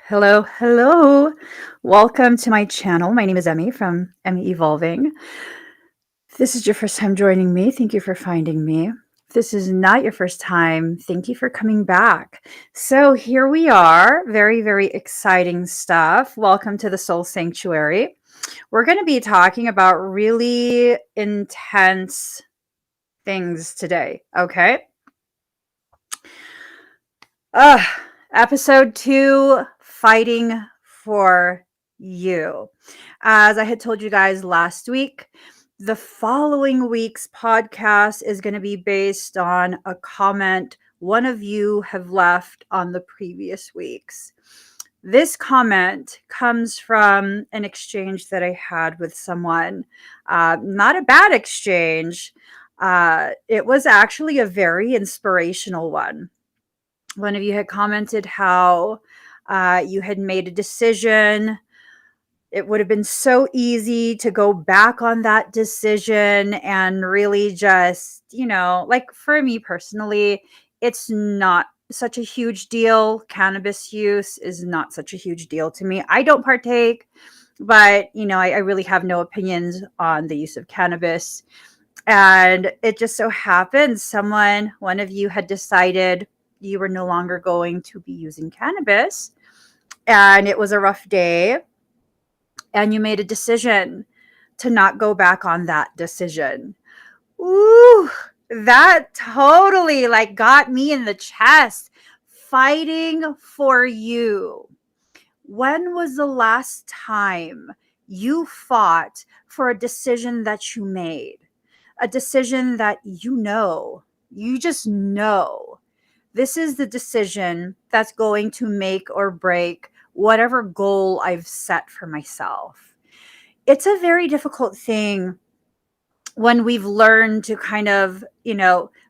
Hello, hello. Welcome to my channel. My name is Emmie from Emmie Evolving. If this is your first time joining me, thank you for finding me. If this is not your first time, thank you for coming back. So here we are. Very, very exciting stuff. Welcome to the Soul Sanctuary. We're going to be talking about really intense things today, okay? Uh, Episode 2, Fighting for You. As I had told you guys last week, the following week's podcast is going to be based on a comment one of you have left on the previous week's. This comment comes from an exchange that I had with someone. Not a bad exchange. It was actually a very inspirational one. One of you had commented how you had made a decision. It would have been so easy to go back on that decision and really just, like for me personally, it's not such a huge deal. Cannabis use is not such a huge deal to me. I don't partake, but, I really have no opinions on the use of cannabis. And it just so happened one of you had decided you were no longer going to be using cannabis, and it was a rough day, and you made a decision to not go back on that decision. Ooh, that totally like got me in the chest. Fighting for you. When was the last time you fought for a decision that you made? A decision that you just know. This is the decision that's going to make or break whatever goal I've set for myself. It's a very difficult thing when we've learned to kind of,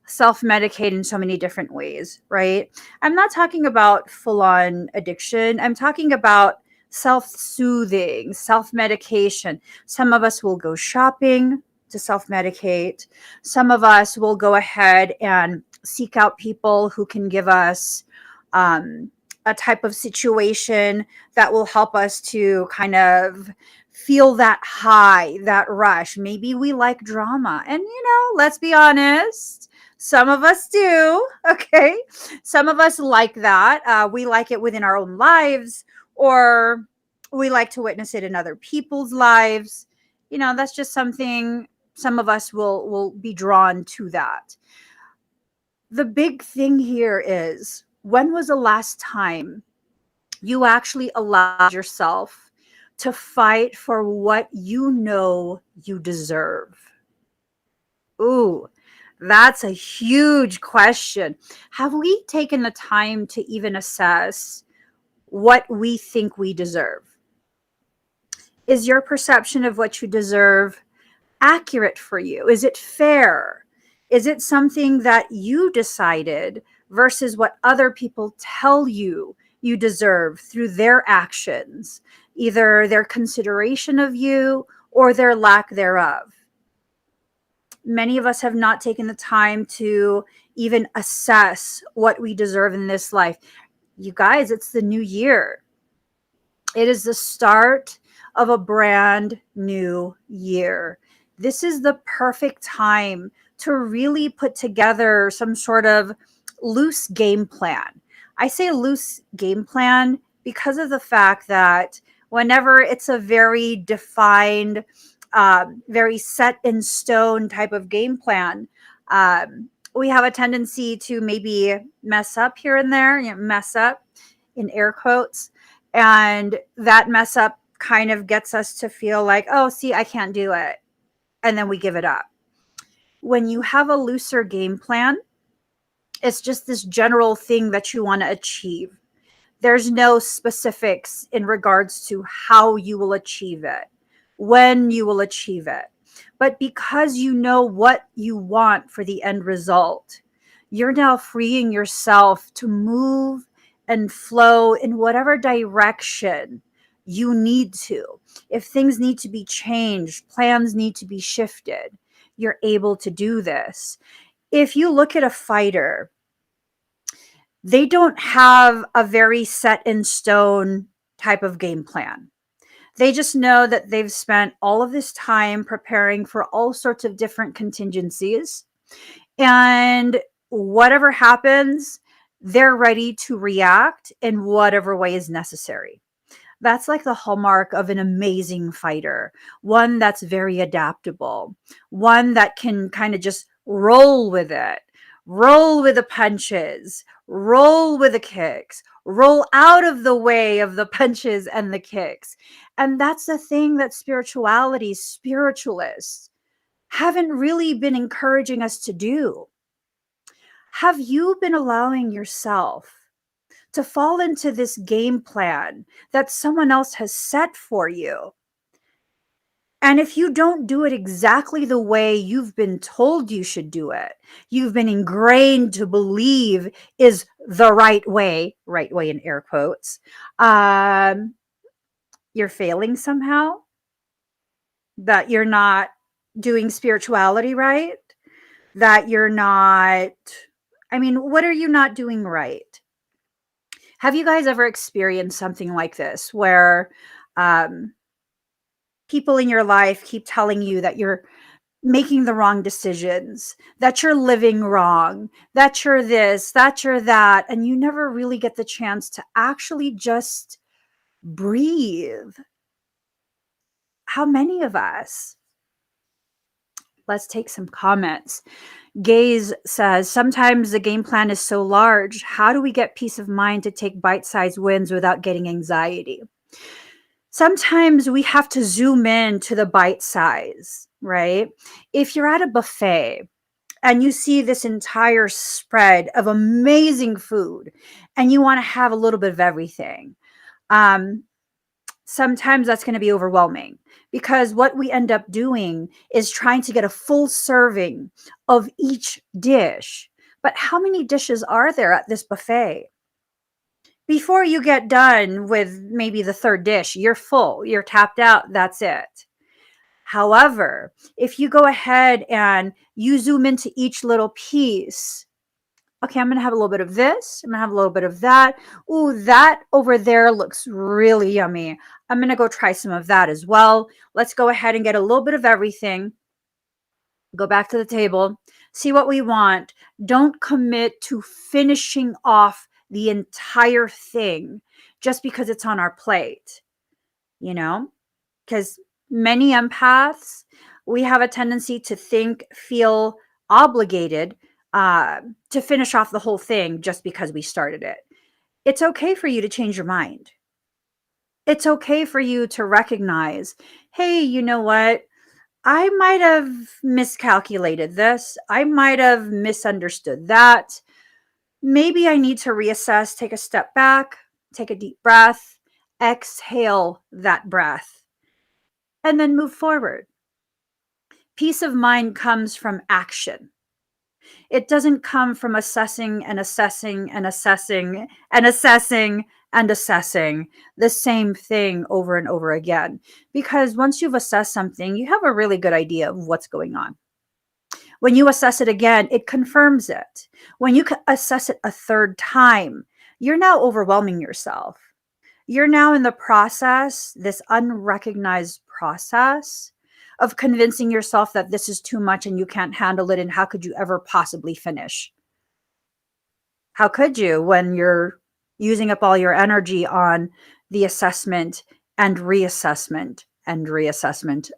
self-medicate in so many different ways, right? I'm not talking about full-on addiction. I'm talking about self-soothing, self-medication. Some of us will go shopping to self-medicate. Some of us will go ahead and seek out people who can give us a type of situation that will help us to kind of feel that high, that rush. Maybe we like drama. And, let's be honest, some of us do. Okay. Some of us like that. We like it within our own lives, or we like to witness it in other people's lives. That's just something some of us will be drawn to that. The big thing here is, when was the last time you actually allowed yourself to fight for what you deserve? Ooh, that's a huge question. Have we taken the time to even assess what we think we deserve? Is your perception of what you deserve accurate for you? Is it fair? Is it something that you decided versus what other people tell you deserve through their actions, either their consideration of you or their lack thereof? Many of us have not taken the time to even assess what we deserve in this life. You guys, it's the new year. It is the start of a brand new year. This is the perfect time to really put together some sort of loose game plan. I say loose game plan because of the fact that whenever it's a very defined, very set in stone type of game plan, we have a tendency to maybe mess up here and there, mess up in air quotes. And that mess up kind of gets us to feel like, oh, see, I can't do it. And then we give it up. When you have a looser game plan, it's just this general thing that you want to achieve. There's no specifics in regards to how you will achieve it, when you will achieve it. But because you know what you want for the end result, you're now freeing yourself to move and flow in whatever direction you need to. If things need to be changed, plans need to be shifted, you're able to do this. If you look at a fighter, They don't have a very set in stone type of game plan. They just know that they've spent all of this time preparing for all sorts of different contingencies. And whatever happens, they're ready to react in whatever way is necessary. That's like the hallmark of an amazing fighter, one that's very adaptable, one that can kind of just roll with it, roll with the punches, roll with the kicks, roll out of the way of the punches and the kicks. And that's the thing that spirituality, spiritualists haven't really been encouraging us to do. Have you been allowing yourself to fall into this game plan that someone else has set for you? And if you don't do it exactly the way you've been told you should do it, you've been ingrained to believe is the right way in air quotes, um, you're failing somehow, that you're not doing spirituality right, that you're not, I mean, what are you not doing right? Have you guys ever experienced something like this where um, people in your life keep telling you that you're making the wrong decisions, that you're living wrong, that you're this, that you're that, and you never really get the chance to actually just breathe? How many of us? Let's take some comments. Gaze says, sometimes the game plan is so large. How do we get peace of mind to take bite sized wins without getting anxiety? Sometimes we have to zoom in to the bite size, right? If you're at a buffet and you see this entire spread of amazing food and you want to have a little bit of everything, um, sometimes that's going to be overwhelming, because what we end up doing is trying to get a full serving of each dish. But how many dishes are there at this buffet? Before you get done with maybe the third dish, you're full, you're tapped out, that's it. However, if you go ahead and you zoom into each little piece, okay, I'm going to have a little bit of this. I'm going to have a little bit of that. Ooh, that over there looks really yummy. I'm going to go try some of that as well. Let's go ahead and get a little bit of everything. Go back to the table, see what we want. Don't commit to finishing off the entire thing just because it's on our plate, you know? Because many empaths, we have a tendency to think, feel obligated to finish off the whole thing just because we started it. It's okay for you to change your mind. It's okay for you to recognize, hey, you know what? I might have miscalculated this. I might have misunderstood that. Maybe I need to reassess, take a step back, take a deep breath, exhale that breath, and then move forward. Peace of mind comes from action. It doesn't come from assessing and assessing and assessing and assessing and assessing the same thing over and over again. Because once you've assessed something, you have a really good idea of what's going on. When you assess it again, it confirms it. When you assess it a third time, you're now overwhelming yourself. You're now in the process, this unrecognized process of convincing yourself that this is too much and you can't handle it. And how could you ever possibly finish? How could you when you're using up all your energy on the assessment and reassessment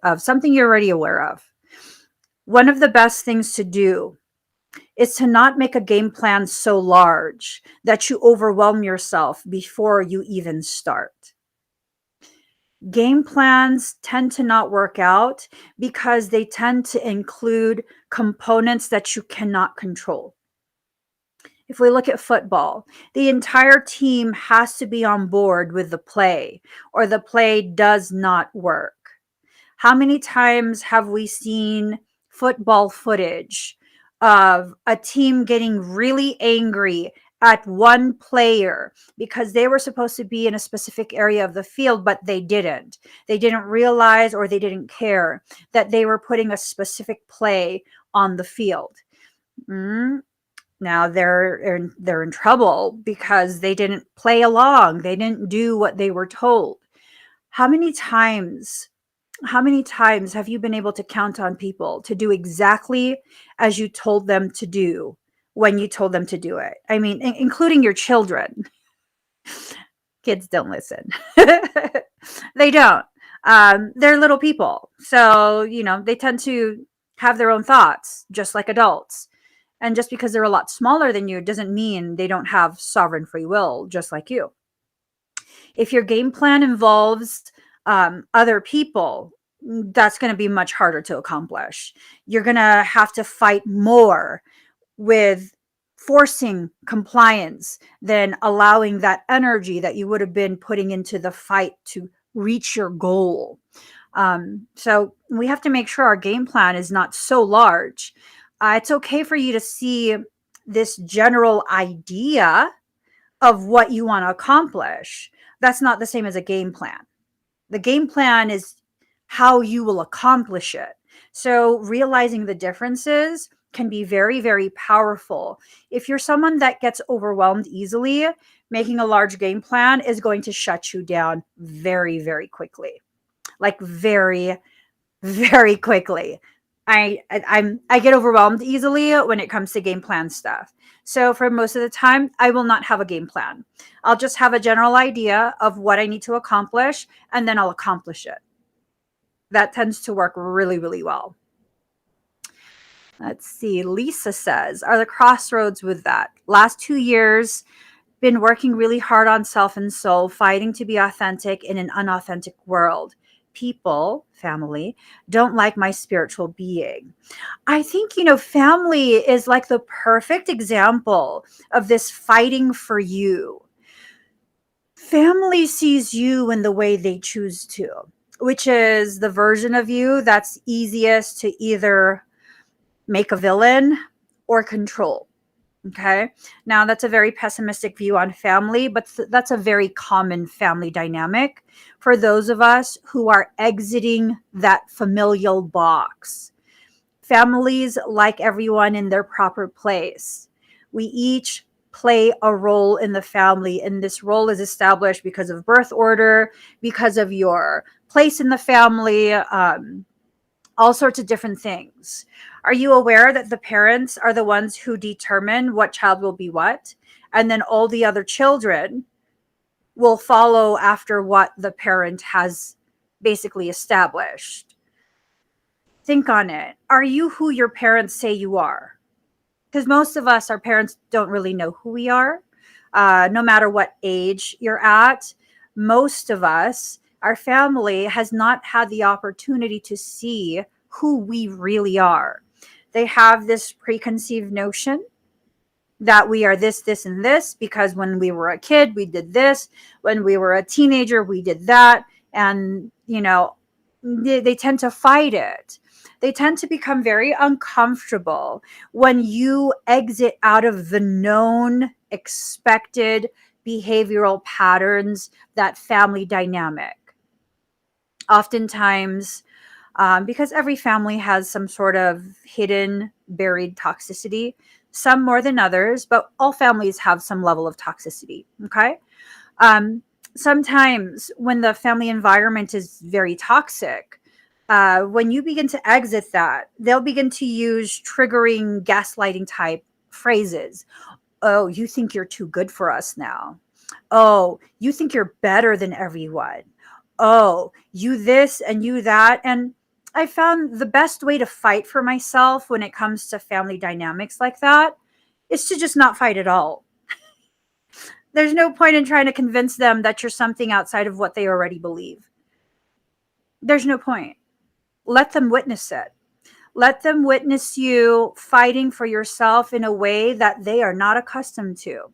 of something you're already aware of? One of the best things to do is to not make a game plan so large that you overwhelm yourself before you even start. Game plans tend to not work out because they tend to include components that you cannot control. If we look at football, the entire team has to be on board with the play, or the play does not work. How many times have we seen football footage of a team getting really angry at one player because they were supposed to be in a specific area of the field, but they didn't? They didn't realize, or they didn't care that they were putting a specific play on the field. Now they're in trouble because they didn't play along. They didn't do what they were told. How many times how many times have you been able to count on people to do exactly as you told them to do when you told them to do it? I mean, including your children. Kids don't listen. They don't. They're little people. So, they tend to have their own thoughts, just like adults. And just because they're a lot smaller than you doesn't mean they don't have sovereign free will, just like you. If your game plan involves other people, that's going to be much harder to accomplish. You're going to have to fight more with forcing compliance than allowing that energy that you would have been putting into the fight to reach your goal. So we have to make sure our game plan is not so large. It's okay for you to see this general idea of what you want to accomplish. That's not the same as a game plan. The game plan is how you will accomplish it. So realizing the differences can be very, very powerful. If you're someone that gets overwhelmed easily, making a large game plan is going to shut you down very, very quickly. Like very, very quickly. I get overwhelmed easily when it comes to game plan stuff. So for most of the time, I will not have a game plan. I'll just have a general idea of what I need to accomplish, and then I'll accomplish it. That tends to work really, really well. Let's see. Lisa says, are the crossroads with that? Last 2 years, been working really hard on self and soul, fighting to be authentic in an unauthentic world. People, family, don't like my spiritual being. I think, family is like the perfect example of this fighting for you. Family sees you in the way they choose to, which is the version of you that's easiest to either make a villain or control. Okay. Now, that's a very pessimistic view on family, but that's a very common family dynamic for those of us who are exiting that familial box. Families like everyone in their proper place. We each play a role in the family, and this role is established because of birth order, because of your place in the family, all sorts of different things. Are you aware that the parents are the ones who determine what child will be what? And then all the other children will follow after what the parent has basically established. Think on it. Are you who your parents say you are? Because most of us, our parents don't really know who we are. No matter what age you're at, most of us, our family has not had the opportunity to see who we really are. They have this preconceived notion that we are this, this, and this because when we were a kid, we did this. When we were a teenager, we did that. And, they tend to fight it. They tend to become very uncomfortable when you exit out of the known, expected behavioral patterns, that family dynamic. Oftentimes, because every family has some sort of hidden, buried toxicity, some more than others, but all families have some level of toxicity. Okay. Sometimes when the family environment is very toxic, when you begin to exit that, they'll begin to use triggering gaslighting type phrases. Oh, you think you're too good for us now. Oh, you think you're better than everyone. Oh, you this and you that. And I found the best way to fight for myself when it comes to family dynamics like that is to just not fight at all. There's no point in trying to convince them that you're something outside of what they already believe. There's no point. Let them witness it. Let them witness you fighting for yourself in a way that they are not accustomed to.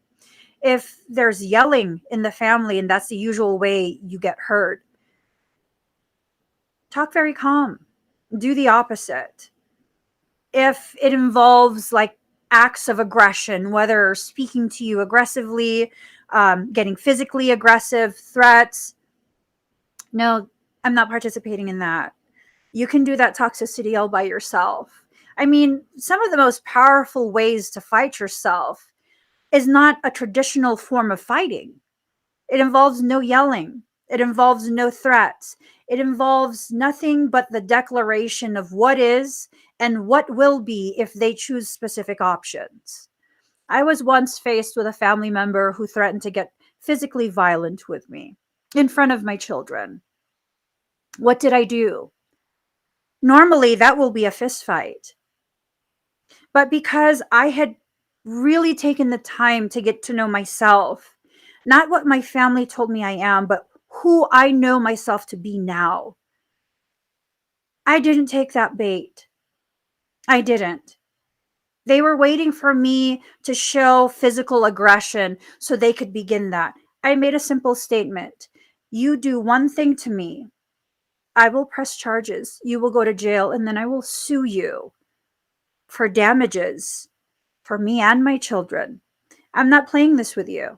If there's yelling in the family and that's the usual way you get hurt, talk very calm. Do the opposite. If it involves like acts of aggression, whether speaking to you aggressively, getting physically aggressive, threats, no, I'm not participating in that. You can do that toxicity all by yourself. I mean, some of the most powerful ways to fight yourself is not a traditional form of fighting. It involves no yelling. It involves no threats. It involves nothing but the declaration of what is and what will be if they choose specific options. I was once faced with a family member who threatened to get physically violent with me in front of my children. What did I do? Normally, that will be a fist fight. But because I had really taken the time to get to know myself, not what my family told me I am, but who I know myself to be now, I didn't take that bait. I didn't. They were waiting for me to show physical aggression so they could begin that. I made a simple statement. You do one thing to me, I will press charges. You will go to jail, and then I will sue you for damages for me and my children. I'm not playing this with you.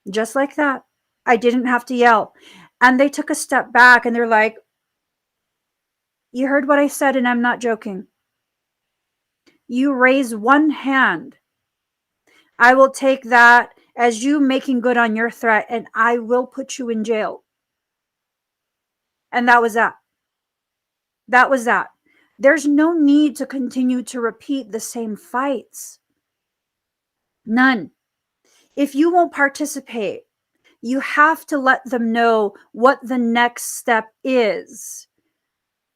Just like that. I didn't have to yell. And they took a step back and they're like, you heard what I said, and I'm not joking. You raise one hand, I will take that as you making good on your threat, and I will put you in jail. And that was that. That was that. There's no need to continue to repeat the same fights. None. If you won't participate, you have to let them know what the next step is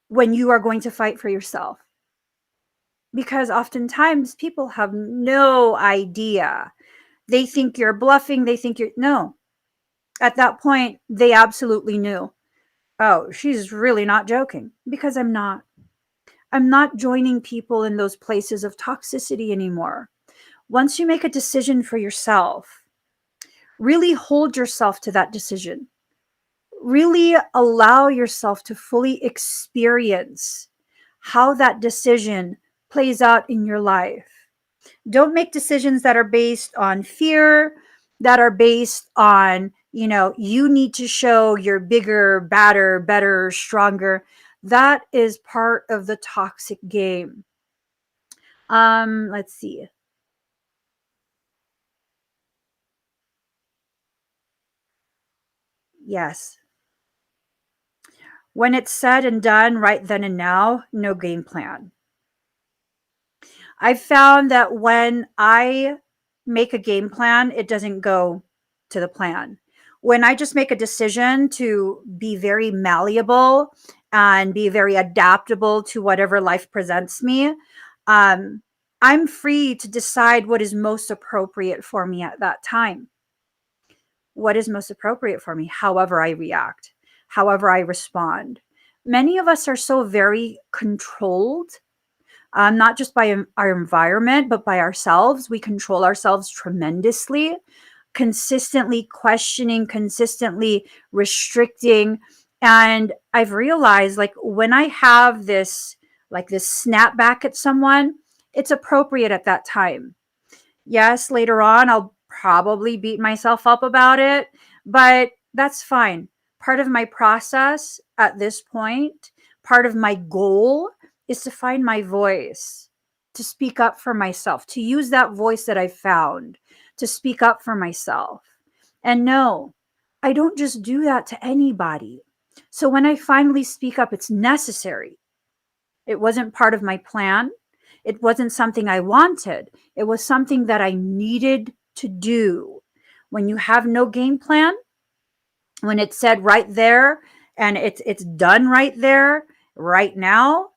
when you are going to fight for yourself. Because oftentimes people have no idea. They think you're bluffing. They think you're, no. At that point, they absolutely knew. Oh, she's really not joking. Because I'm not. I'm not joining people in those places of toxicity anymore. Once you make a decision for yourself, really hold yourself to that decision. Really allow yourself to fully experience how that decision plays out in your life. Don't make decisions that are based on fear, that are based on, you need to show you're bigger, badder, better, stronger. That is part of the toxic game. Let's see. Yes. When it's said and done right then and now, no game plan. I've found that when I make a game plan, it doesn't go to the plan. When I just make a decision to be very malleable and be very adaptable to whatever life presents me, um, I'm free to decide what is most appropriate for me at that time. What is most appropriate for me, however I react, however I respond. Many of us are so very controlled, not just by our environment, but by ourselves. We control ourselves tremendously, consistently questioning, consistently restricting. And I've realized, like, when I have this snap back at someone, it's appropriate at that time. Yes, later on, I'll probably beat myself up about it, but that's fine. Part of my process at this point, part of my goal is to find my voice, to speak up for myself, to use that voice that I've found to speak up for myself. And no, I don't just do that to anybody. So when I finally speak up, it's necessary. It wasn't part of my plan. It wasn't something I wanted. It was something that I needed to do. When you have no game plan, when it's said right there and it's done right there, right now,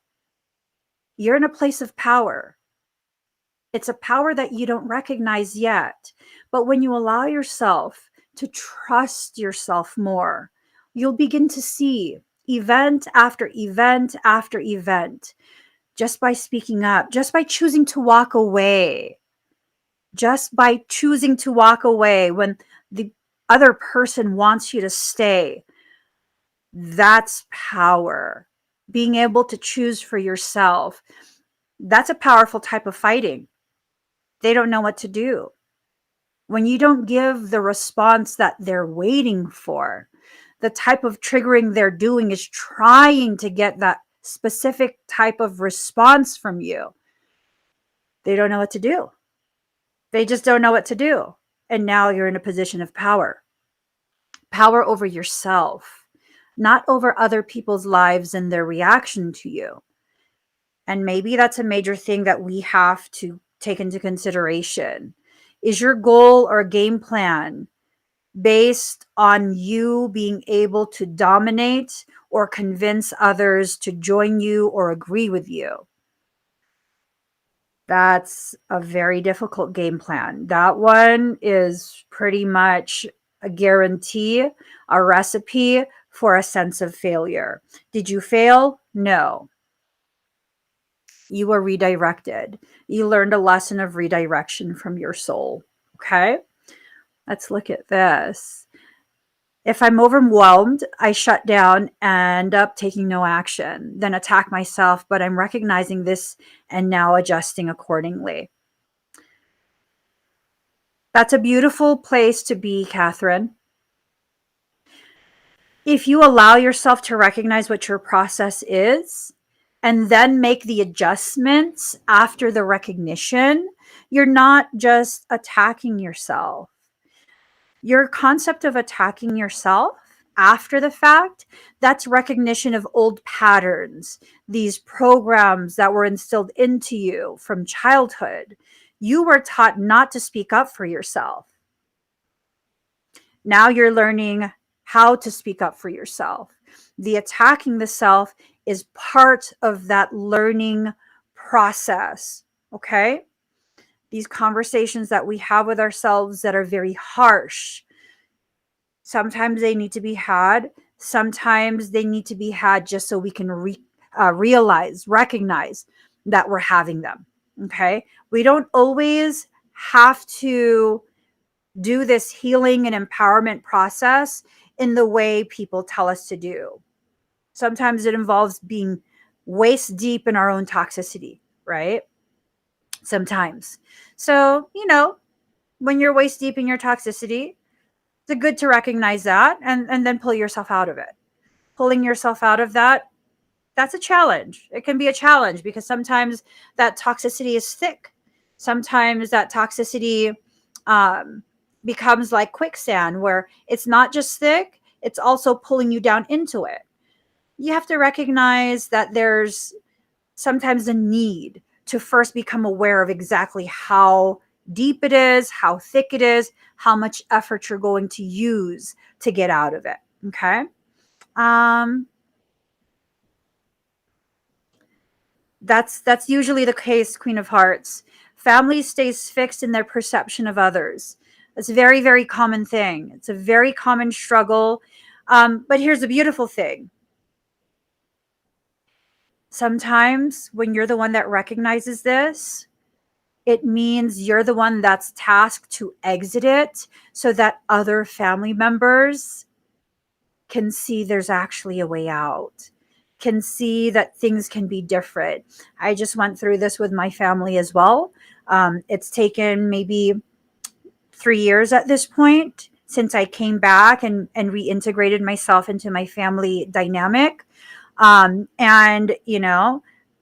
you're in a place of power. It's a power that you don't recognize yet. But when you allow yourself to trust yourself more, you'll begin to see event after event after event, just by speaking up, just by choosing to walk away, just by choosing to walk away when the other person wants you to stay. That's power. Being able to choose for yourself. That's a powerful type of fighting. They don't know what to do. When you don't give the response that they're waiting for, the type of triggering they're doing is trying to get that specific type of response from you, they don't know what to do. They just don't know what to do. And now you're in a position of power, power over yourself, not over other people's lives and their reaction to you. And maybe that's a major thing that we have to take into consideration. Is your goal or game plan based on you being able to dominate or convince others to join you or agree with you? That's a very difficult game plan. That one is pretty much a guarantee, a recipe for a sense of failure. Did you fail? No. You were redirected. You learned a lesson of redirection from your soul. Okay? Let's look at this. If I'm overwhelmed, I shut down and end up taking no action, then attack myself, but I'm recognizing this and now adjusting accordingly. That's a beautiful place to be, Catherine. If you allow yourself to recognize what your process is and then make the adjustments after the recognition, you're not just attacking yourself. Your concept of attacking yourself after the fact, that's recognition of old patterns, these programs that were instilled into you from childhood. You were taught not to speak up for yourself. Now you're learning how to speak up for yourself. The attacking the self is part of that learning process. Okay? These conversations that we have with ourselves that are very harsh, sometimes they need to be had. Sometimes they need to be had just so we can realize, recognize that we're having them. Okay? We don't always have to do this healing and empowerment process in the way people tell us to do. Sometimes it involves being waist deep in our own toxicity, right? Sometimes. So, when you're waist deep in your toxicity, it's good to recognize that and then pull yourself out of it. Pulling yourself out of that, that's a challenge. It can be a challenge because sometimes that toxicity is thick. Sometimes that toxicity becomes like quicksand, where it's not just thick, it's also pulling you down into it. You have to recognize that there's sometimes a need to first become aware of exactly how deep it is, how thick it is, how much effort you're going to use to get out of it. Okay. That's usually the case, Queen of Hearts. Family stays fixed in their perception of others. It's a very, very common thing. It's a very common struggle. But here's the beautiful thing. Sometimes when you're the one that recognizes this, it means you're the one that's tasked to exit it so that other family members can see there's actually a way out, can see that things can be different. I just went through this with my family as well. It's taken maybe 3 years at this point since I came back and reintegrated myself into my family dynamic. And,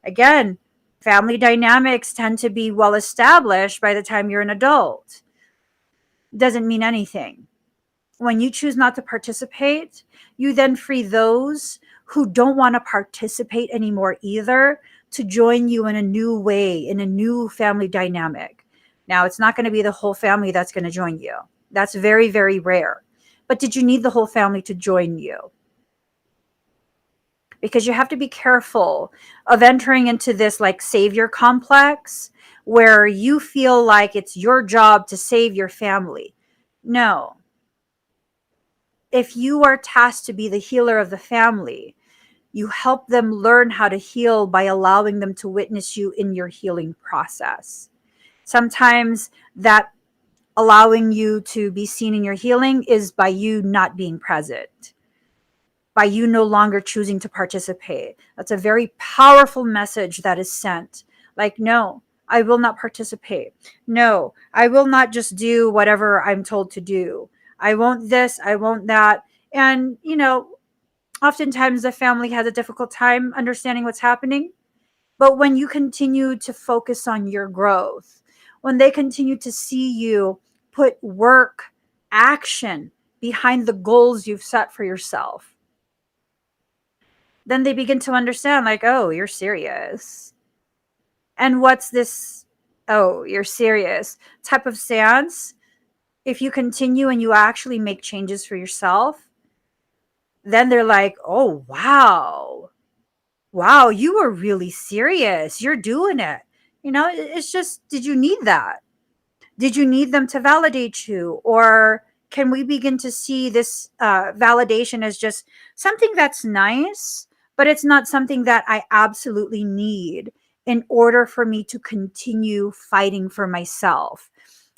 again, family dynamics tend to be well established by the time you're an adult. Doesn't mean anything. When you choose not to participate, you then free those who don't want to participate anymore either to join you in a new way, in a new family dynamic. Now, it's not going to be the whole family that's going to join you. That's very, very rare. But did you need the whole family to join you? Because you have to be careful of entering into this like savior complex where you feel like it's your job to save your family. No. If you are tasked to be the healer of the family, you help them learn how to heal by allowing them to witness you in your healing process. Sometimes that allowing you to be seen in your healing is by you not being present, by you no longer choosing to participate. That's a very powerful message that is sent. Like, no, I will not participate. No, I will not just do whatever I'm told to do. I won't this, I won't that. And, Oftentimes, the family has a difficult time understanding what's happening. But when you continue to focus on your growth, when they continue to see you put work, action behind the goals you've set for yourself, then they begin to understand, like, oh, you're serious. And what's this? Oh, you're serious type of stance. If you continue and you actually make changes for yourself, then they're like, oh, wow. Wow, you were really serious. You're doing it. It's just, did you need that? Did you need them to validate you? Or can we begin to see this validation as just something that's nice, but it's not something that I absolutely need in order for me to continue fighting for myself,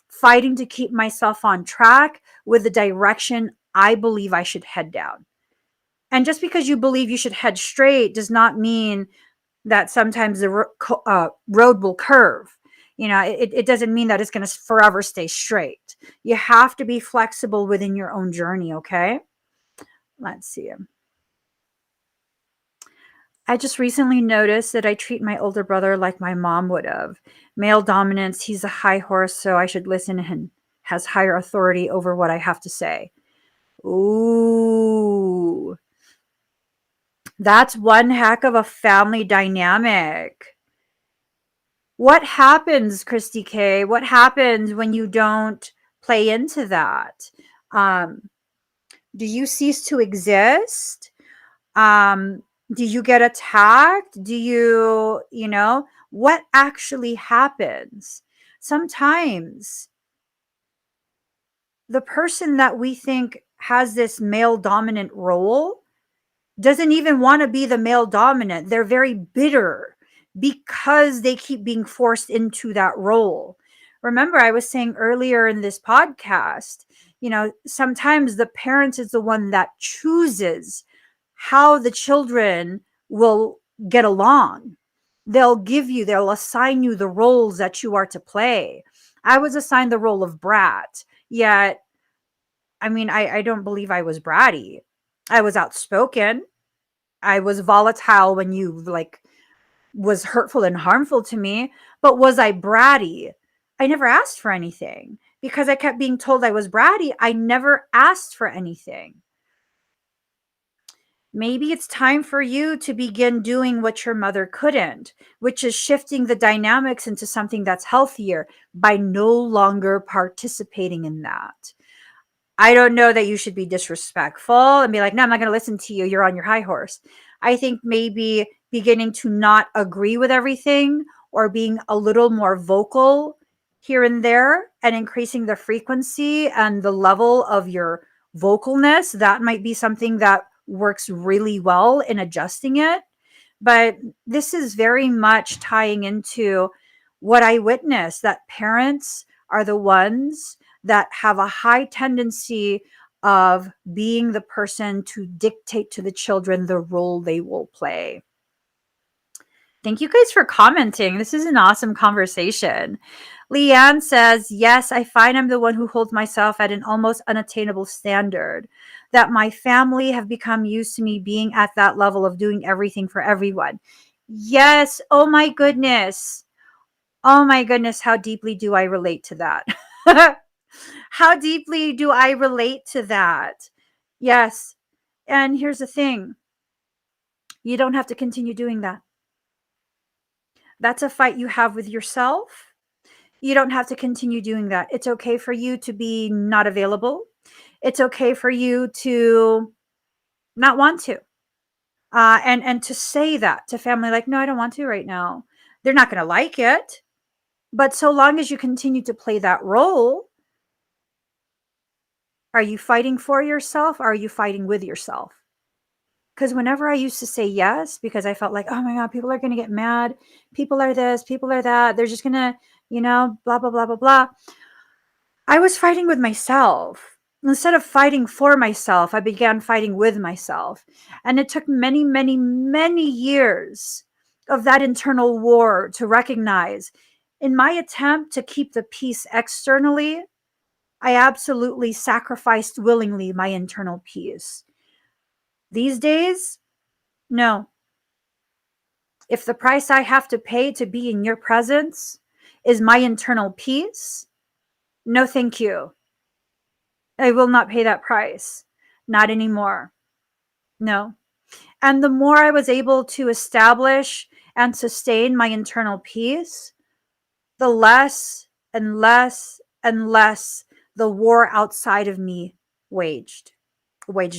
fighting to keep myself on track with the direction I believe I should head down. And just because you believe you should head straight does not mean that sometimes the road will curve. It doesn't mean that it's going to forever stay straight. You have to be flexible within your own journey, okay? Let's see. I just recently noticed that I treat my older brother like my mom would have. Male dominance, he's a high horse, so I should listen and has higher authority over what I have to say. Ooh, that's one heck of a family dynamic. What happens, Christy K? What happens when you don't play into that? Um, do you cease to exist? Do you get attacked? What actually happens? Sometimes the person that we think has this male dominant role doesn't even want to be the male dominant. They're very bitter because they keep being forced into that role. Remember, I was saying earlier in this podcast, sometimes the parent is the one that chooses how the children will get along. They'll assign you the roles that you are to play. I was assigned the role of brat, yet, I mean, I don't believe I was bratty. I was outspoken. I was volatile when you was hurtful and harmful to me, but was I bratty? I never asked for anything because I kept being told I was bratty. I never asked for anything. Maybe it's time for you to begin doing what your mother couldn't, which is shifting the dynamics into something that's healthier by no longer participating in that. I don't know that you should be disrespectful and be like, no, I'm not going to listen to you. You're on your high horse. I think maybe beginning to not agree with everything or being a little more vocal here and there and increasing the frequency and the level of your vocalness, that might be something that works really well in adjusting it. But this is very much tying into what I witnessed, that parents are the ones that have a high tendency of being the person to dictate to the children the role they will play. Thank you guys for commenting. This is an awesome conversation. Leanne says, yes, I find I'm the one who holds myself at an almost unattainable standard, that my family have become used to me being at that level of doing everything for everyone. Yes. Oh my goodness. Oh my goodness. How deeply do I relate to that? How deeply do I relate to that? Yes. And here's the thing. You don't have to continue doing that. That's a fight you have with yourself. You don't have to continue doing that. It's okay for you to be not available. It's okay for you to not want to. And to say that to family, like, no, I don't want to right now. They're not going to like it. But so long as you continue to play that role, are you fighting for yourself? Or are you fighting with yourself? Because whenever I used to say yes, because I felt like, oh my God, people are going to get mad. People are this, people are that. They're just going to, blah, blah, blah, blah, blah. I was fighting with myself. Instead of fighting for myself, I began fighting with myself. And it took many, many, many years of that internal war to recognize, in my attempt to keep the peace externally, I absolutely sacrificed willingly my internal peace. These days, no. If the price I have to pay to be in your presence is my internal peace, no thank you. I will not pay that price. Not anymore. No. And the more I was able to establish and sustain my internal peace, the less and less and less the war outside of me waged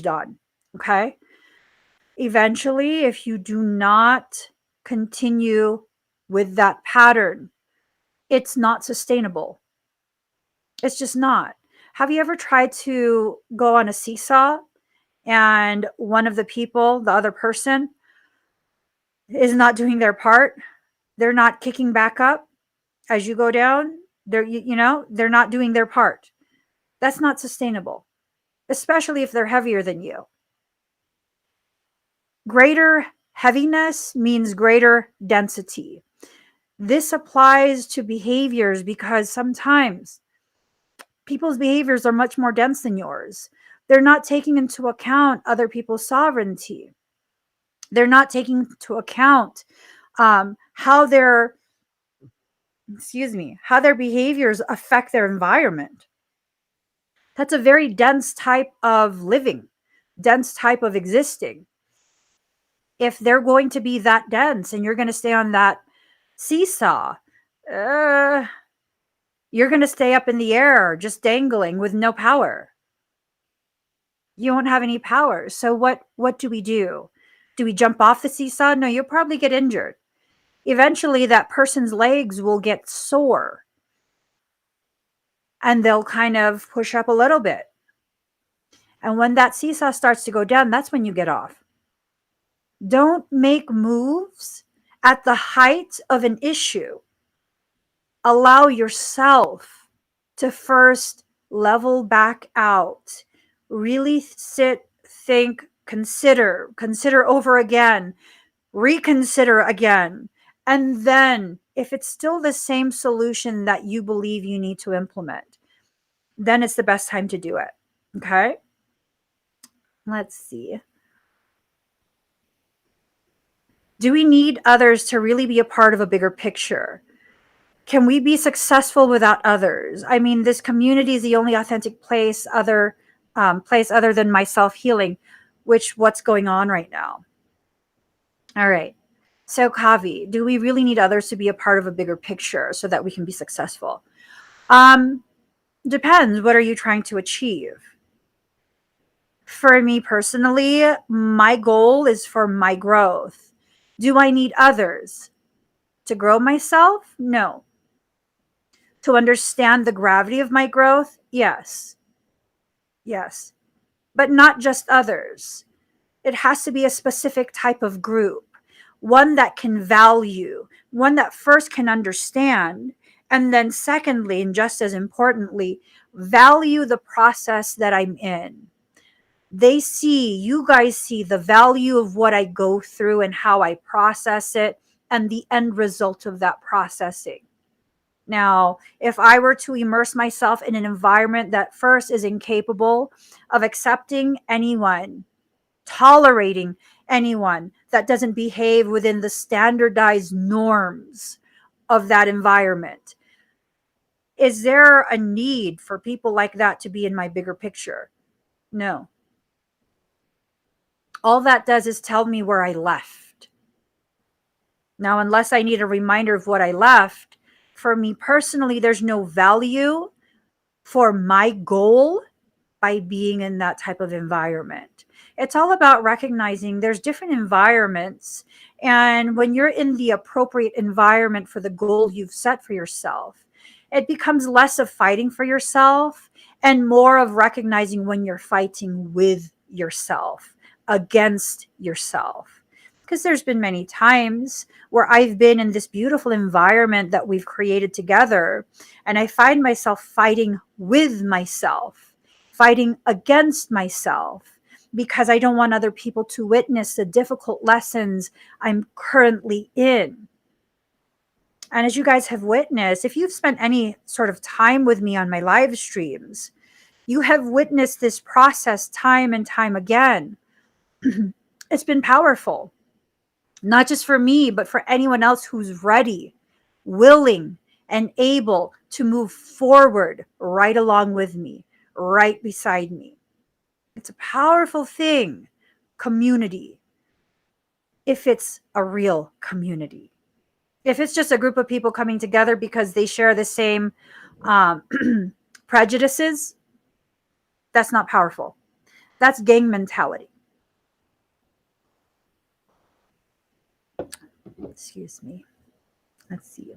on. Okay? Eventually, if you do not continue with that pattern, it's not sustainable. It's just not. Have you ever tried to go on a seesaw and one of the people, the other person, is not doing their part? They're not kicking back up as you go down. They're not doing their part. That's not sustainable, especially if they're heavier than you. Greater heaviness means greater density. This applies to behaviors because sometimes people's behaviors are much more dense than yours. They're not taking into account other people's sovereignty. They're not taking into account how their how their behaviors affect their environment. That's a very dense type of living, dense type of existing. If they're going to be that dense and you're going to stay on that seesaw, uh, you're going to stay up in the air, just dangling with no power. You won't have any power. So what do we do? Do we jump off the seesaw? No, you'll probably get injured. Eventually that person's legs will get sore and they'll kind of push up a little bit. And when that seesaw starts to go down, that's when you get off. Don't make moves at the height of an issue. Allow yourself to first level back out. Really sit, think, consider over again, reconsider again. And then, if it's still the same solution that you believe you need to implement, then it's the best time to do it. Okay? Let's see. Do we need others to really be a part of a bigger picture? Can we be successful without others? I mean, this community is the only authentic place other than my self-healing, which what's going on right now. All right. So, Kavi, do we really need others to be a part of a bigger picture so that we can be successful? Depends. What are you trying to achieve? For me personally, my goal is for my growth. Do I need others to grow myself? No. To understand the gravity of my growth? Yes. Yes. But not just others. It has to be a specific type of group, one that can value, one that first can understand, and then secondly, and just as importantly, value the process that I'm in. You guys see the value of what I go through and how I process it and the end result of that processing. Now, if I were to immerse myself in an environment that first is incapable of accepting anyone, tolerating anyone that doesn't behave within the standardized norms of that environment, is there a need for people like that to be in my bigger picture? No. All that does is tell me where I left. Now, unless I need a reminder of what I left, for me personally, there's no value for my goal by being in that type of environment. It's all about recognizing there's different environments. And when you're in the appropriate environment for the goal you've set for yourself, it becomes less of fighting for yourself and more of recognizing when you're fighting with yourself, against yourself. Because there's been many times where I've been in this beautiful environment that we've created together, and I find myself fighting with myself, fighting against myself, because I don't want other people to witness the difficult lessons I'm currently in. And as you guys have witnessed, if you've spent any sort of time with me on my live streams, you have witnessed this process time and time again. It's been powerful, not just for me, but for anyone else who's ready, willing, and able to move forward right along with me, right beside me. It's a powerful thing, community, if it's a real community. If it's just a group of people coming together because they share the same um, prejudices, that's not powerful. That's gang mentality. Excuse me. Let's see.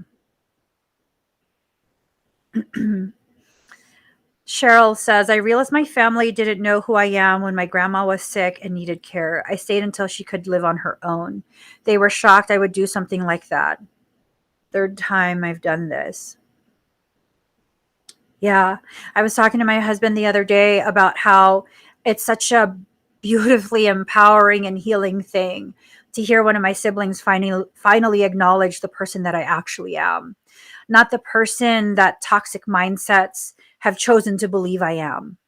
Cheryl says, I realized my family didn't know who I am when my grandma was sick and needed care. I stayed until she could live on her own. They were shocked I would do something like that. Third time I've done this. Yeah. I was talking to my husband the other day about how it's such a beautifully empowering and healing thing to hear one of my siblings finally acknowledge the person that I actually am, not the person that toxic mindsets have chosen to believe I am.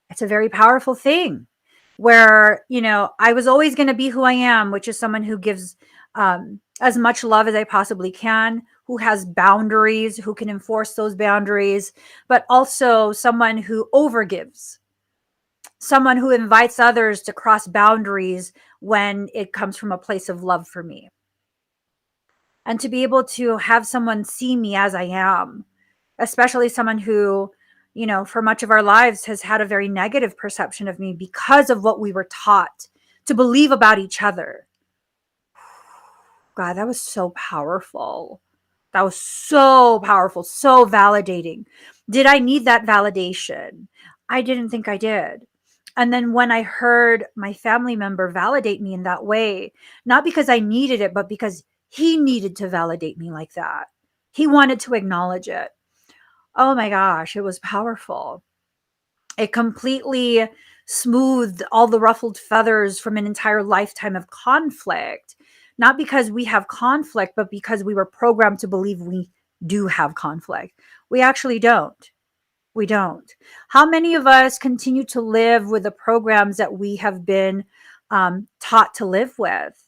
It's a very powerful thing where, I was always going to be who I am, which is someone who gives as much love as I possibly can, who has boundaries, who can enforce those boundaries, but also someone who overgives, someone who invites others to cross boundaries when it comes from a place of love for me. And to be able to have someone see me as I am, especially someone who, for much of our lives has had a very negative perception of me because of what we were taught to believe about each other. God, that was so powerful. That was so powerful, so validating. Did I need that validation? I didn't think I did. And then when I heard my family member validate me in that way, not because I needed it, but because he needed to validate me like that, he wanted to acknowledge it. Oh my gosh, it was powerful. It completely smoothed all the ruffled feathers from an entire lifetime of conflict. Not because we have conflict, but because we were programmed to believe we do have conflict. We actually don't. We don't. How many of us continue to live with the programs that we have been taught to live with?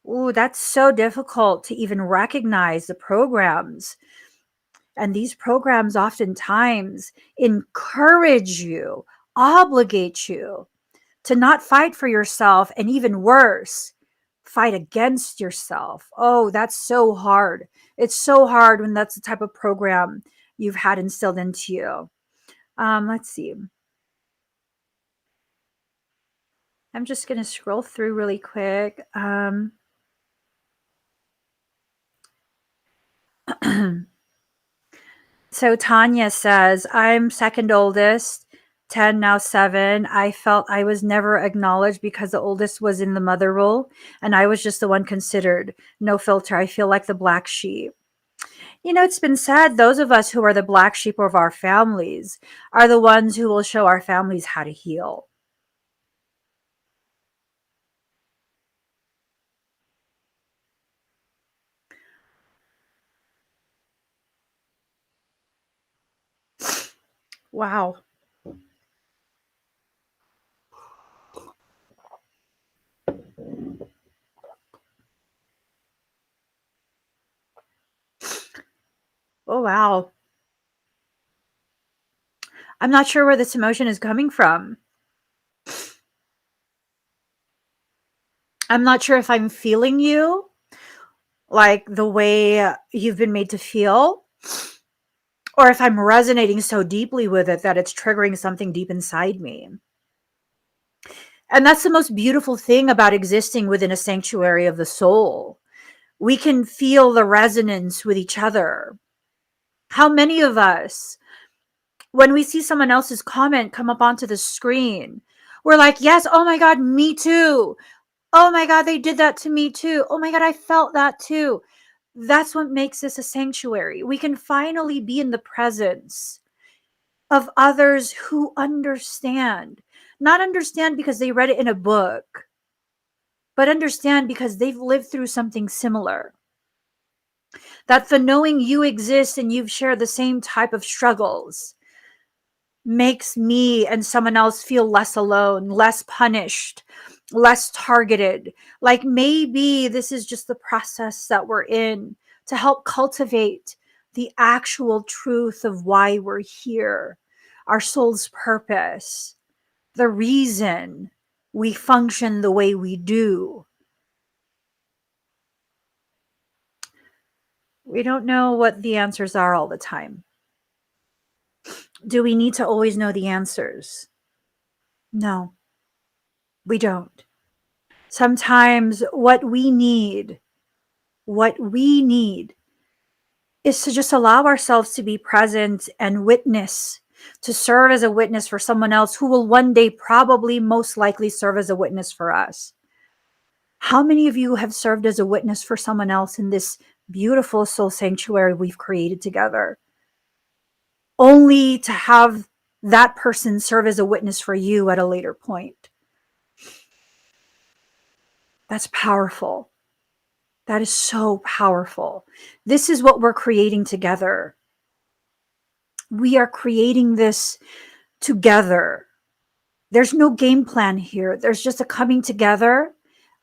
Ooh, that's so difficult to even recognize the programs. And these programs oftentimes encourage you, obligate you to not fight for yourself, and even worse, fight against yourself. Oh, that's so hard. It's so hard when that's the type of program you've had instilled into you. Let's see. I'm just going to scroll through really quick. So Tanya says, I'm second oldest, 10, now 7. I felt I was never acknowledged because the oldest was in the mother role and I was just the one considered. No filter. I feel like the black sheep. It's been said those of us who are the black sheep of our families are the ones who will show our families how to heal. Wow. Oh, wow. I'm not sure where this emotion is coming from. I'm not sure if I'm feeling you like the way you've been made to feel, or if I'm resonating so deeply with it that it's triggering something deep inside me. And that's the most beautiful thing about existing within a sanctuary of the soul. We can feel the resonance with each other. How many of us, when we see someone else's comment come up onto the screen, we're like, yes, oh my God, me too. Oh my God, they did that to me too. Oh my God, I felt that too. That's what makes this a sanctuary. We can finally be in the presence of others who understand. Not understand because they read it in a book, but understand because they've lived through something similar. That the knowing you exist and you've shared the same type of struggles makes me and someone else feel less alone, less punished, less targeted. Like maybe this is just the process that we're in to help cultivate the actual truth of why we're here, our soul's purpose, the reason we function the way we do. We don't know what the answers are all the time. Do we need to always know the answers? No, we don't. Sometimes what we need is to just allow ourselves to be present and witness, to serve as a witness for someone else who will one day probably most likely serve as a witness for us. How many of you have served as a witness for someone else in this beautiful soul sanctuary we've created together, only to have that person serve as a witness for you at a later point? That's powerful. That is so powerful. This is what we're creating together. We are creating this together. There's no game plan here. There's just a coming together,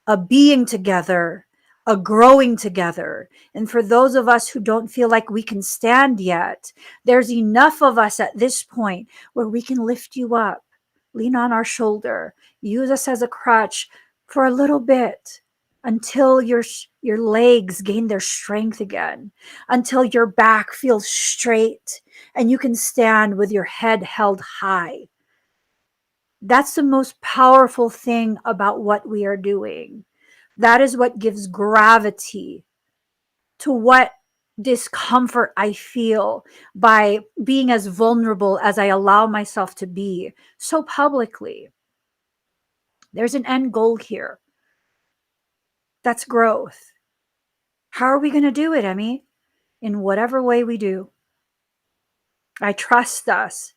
a being together, a growing together. And for those of us who don't feel like we can stand yet, there's enough of us at this point where we can lift you up, lean on our shoulder, use us as a crutch for a little bit until your legs gain their strength again, until your back feels straight and you can stand with your head held high. That's the most powerful thing about what we are doing. That is what gives gravity to what discomfort I feel by being as vulnerable as I allow myself to be so publicly. There's an end goal here. That's growth. How are we going to do it, Emmie? In whatever way we do. I trust us.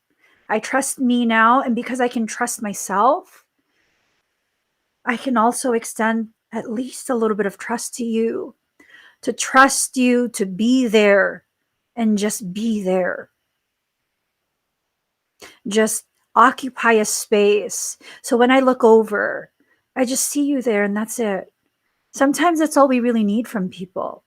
I trust me now. And because I can trust myself, I can also extend at least a little bit of trust to you, to trust you to be there and just be there. Just occupy a space. So when I look over, I just see you there and that's it. Sometimes that's all we really need from people.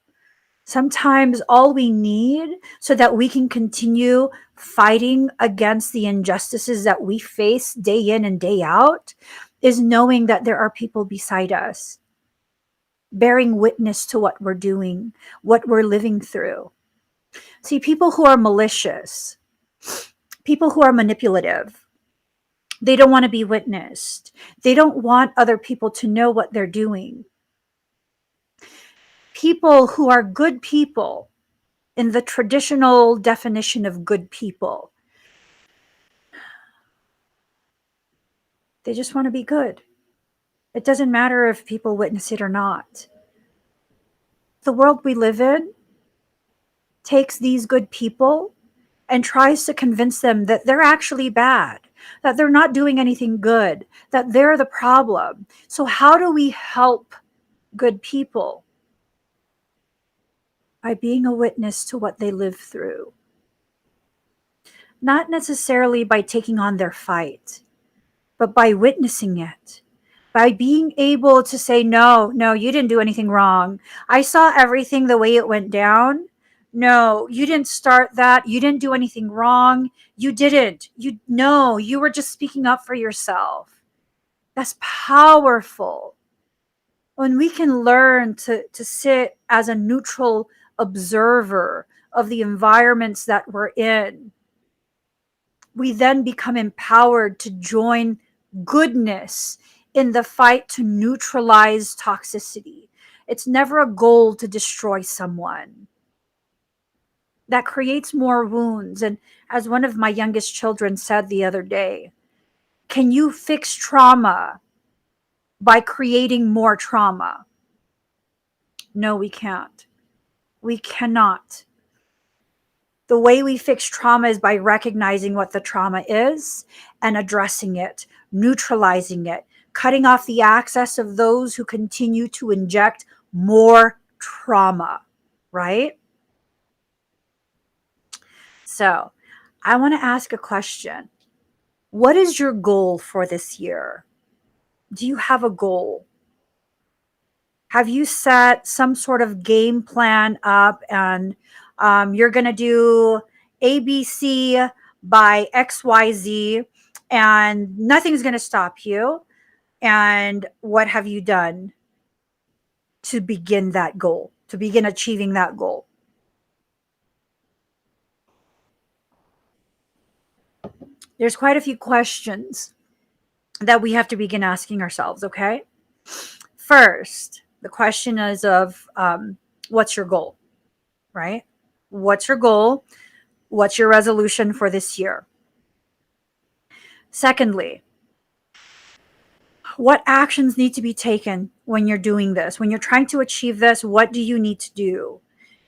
Sometimes all we need so that we can continue fighting against the injustices that we face day in and day out is knowing that there are people beside us, bearing witness to what we're doing, what we're living through. See, people who are malicious, people who are manipulative, they don't want to be witnessed. They don't want other people to know what they're doing. People who are good people, in the traditional definition of good people, they just want to be good. It doesn't matter if people witness it or not. The world we live in takes these good people and tries to convince them that they're actually bad, that they're not doing anything good, that they're the problem. So how do we help good people? By being a witness to what they live through. Not necessarily by taking on their fight, but by witnessing it. By being able to say, no, you didn't do anything wrong. I saw everything the way it went down. No, you didn't start that. You didn't do anything wrong. You didn't. You were just speaking up for yourself. That's powerful. When we can learn to sit as a neutral observer of the environments that we're in, we then become empowered to join goodness in the fight to neutralize toxicity. It's never a goal to destroy someone. That creates more wounds. And as one of my youngest children said the other day, can you fix trauma by creating more trauma? No, we can't. We cannot. The way we fix trauma is by recognizing what the trauma is and addressing it, neutralizing it, cutting off the access of those who continue to inject more trauma, right? So I want to ask a question. What is your goal for this year? Do you have a goal? Have you set some sort of game plan up and you're going to do ABC by XYZ and nothing's going to stop you? And what have you done to begin that goal, to begin achieving that goal? There's quite a few questions that we have to begin asking ourselves, okay? First, the question is of what's your goal, right? What's your goal? What's your resolution for this year? Secondly, what actions need to be taken when you're doing this? When you're trying to achieve this, what do you need to do?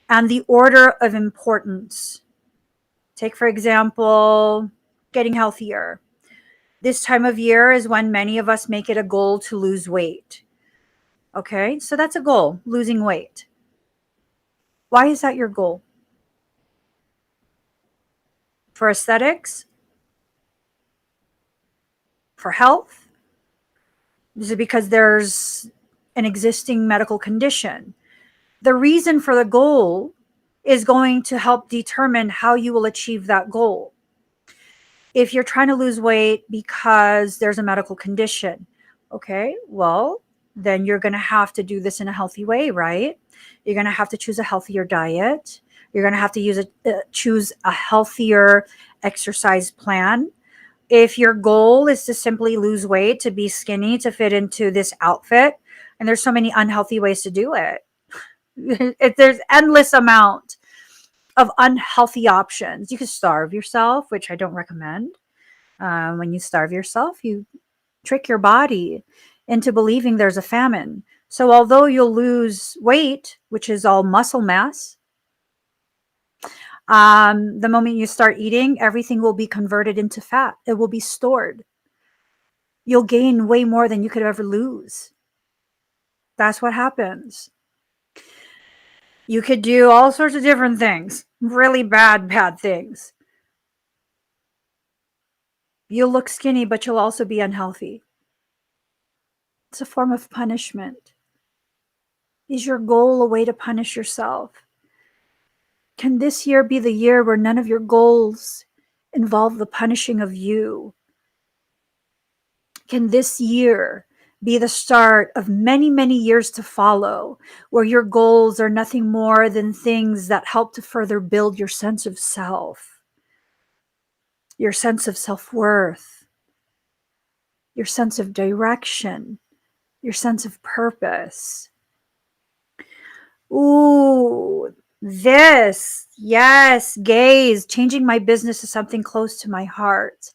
And the order of importance. Take, for example, getting healthier. This time of year is when many of us make it a goal to lose weight. Okay, so that's a goal, losing weight. Why is that your goal? For aesthetics? For health? Is it because there's an existing medical condition? The reason for the goal is going to help determine how you will achieve that goal. If you're trying to lose weight because there's a medical condition, okay, well, then you're going to have to do this in a healthy way, right? You're going to have to choose a healthier diet. You're going to have to choose a healthier exercise plan. If your goal is to simply lose weight, to be skinny, to fit into this outfit, and there's so many unhealthy ways to do it. There's endless amount of unhealthy options. You could starve yourself, which I don't recommend. When you starve yourself, you trick your body into believing there's a famine. So although you'll lose weight, which is all muscle mass, the moment you start eating, everything will be converted into fat. It will be stored. You'll gain way more than you could ever lose. That's what happens. You could do all sorts of different things, really bad things. You'll look skinny, but you'll also be unhealthy. It's a form of punishment. Is your goal a way to punish yourself? Can this year be the year where none of your goals involve the punishing of you? Can this year be the start of many, many years to follow, where your goals are nothing more than things that help to further build your sense of self, your sense of self-worth, your sense of direction, your sense of purpose? Ooh, this, yes, gaze, changing my business to something close to my heart.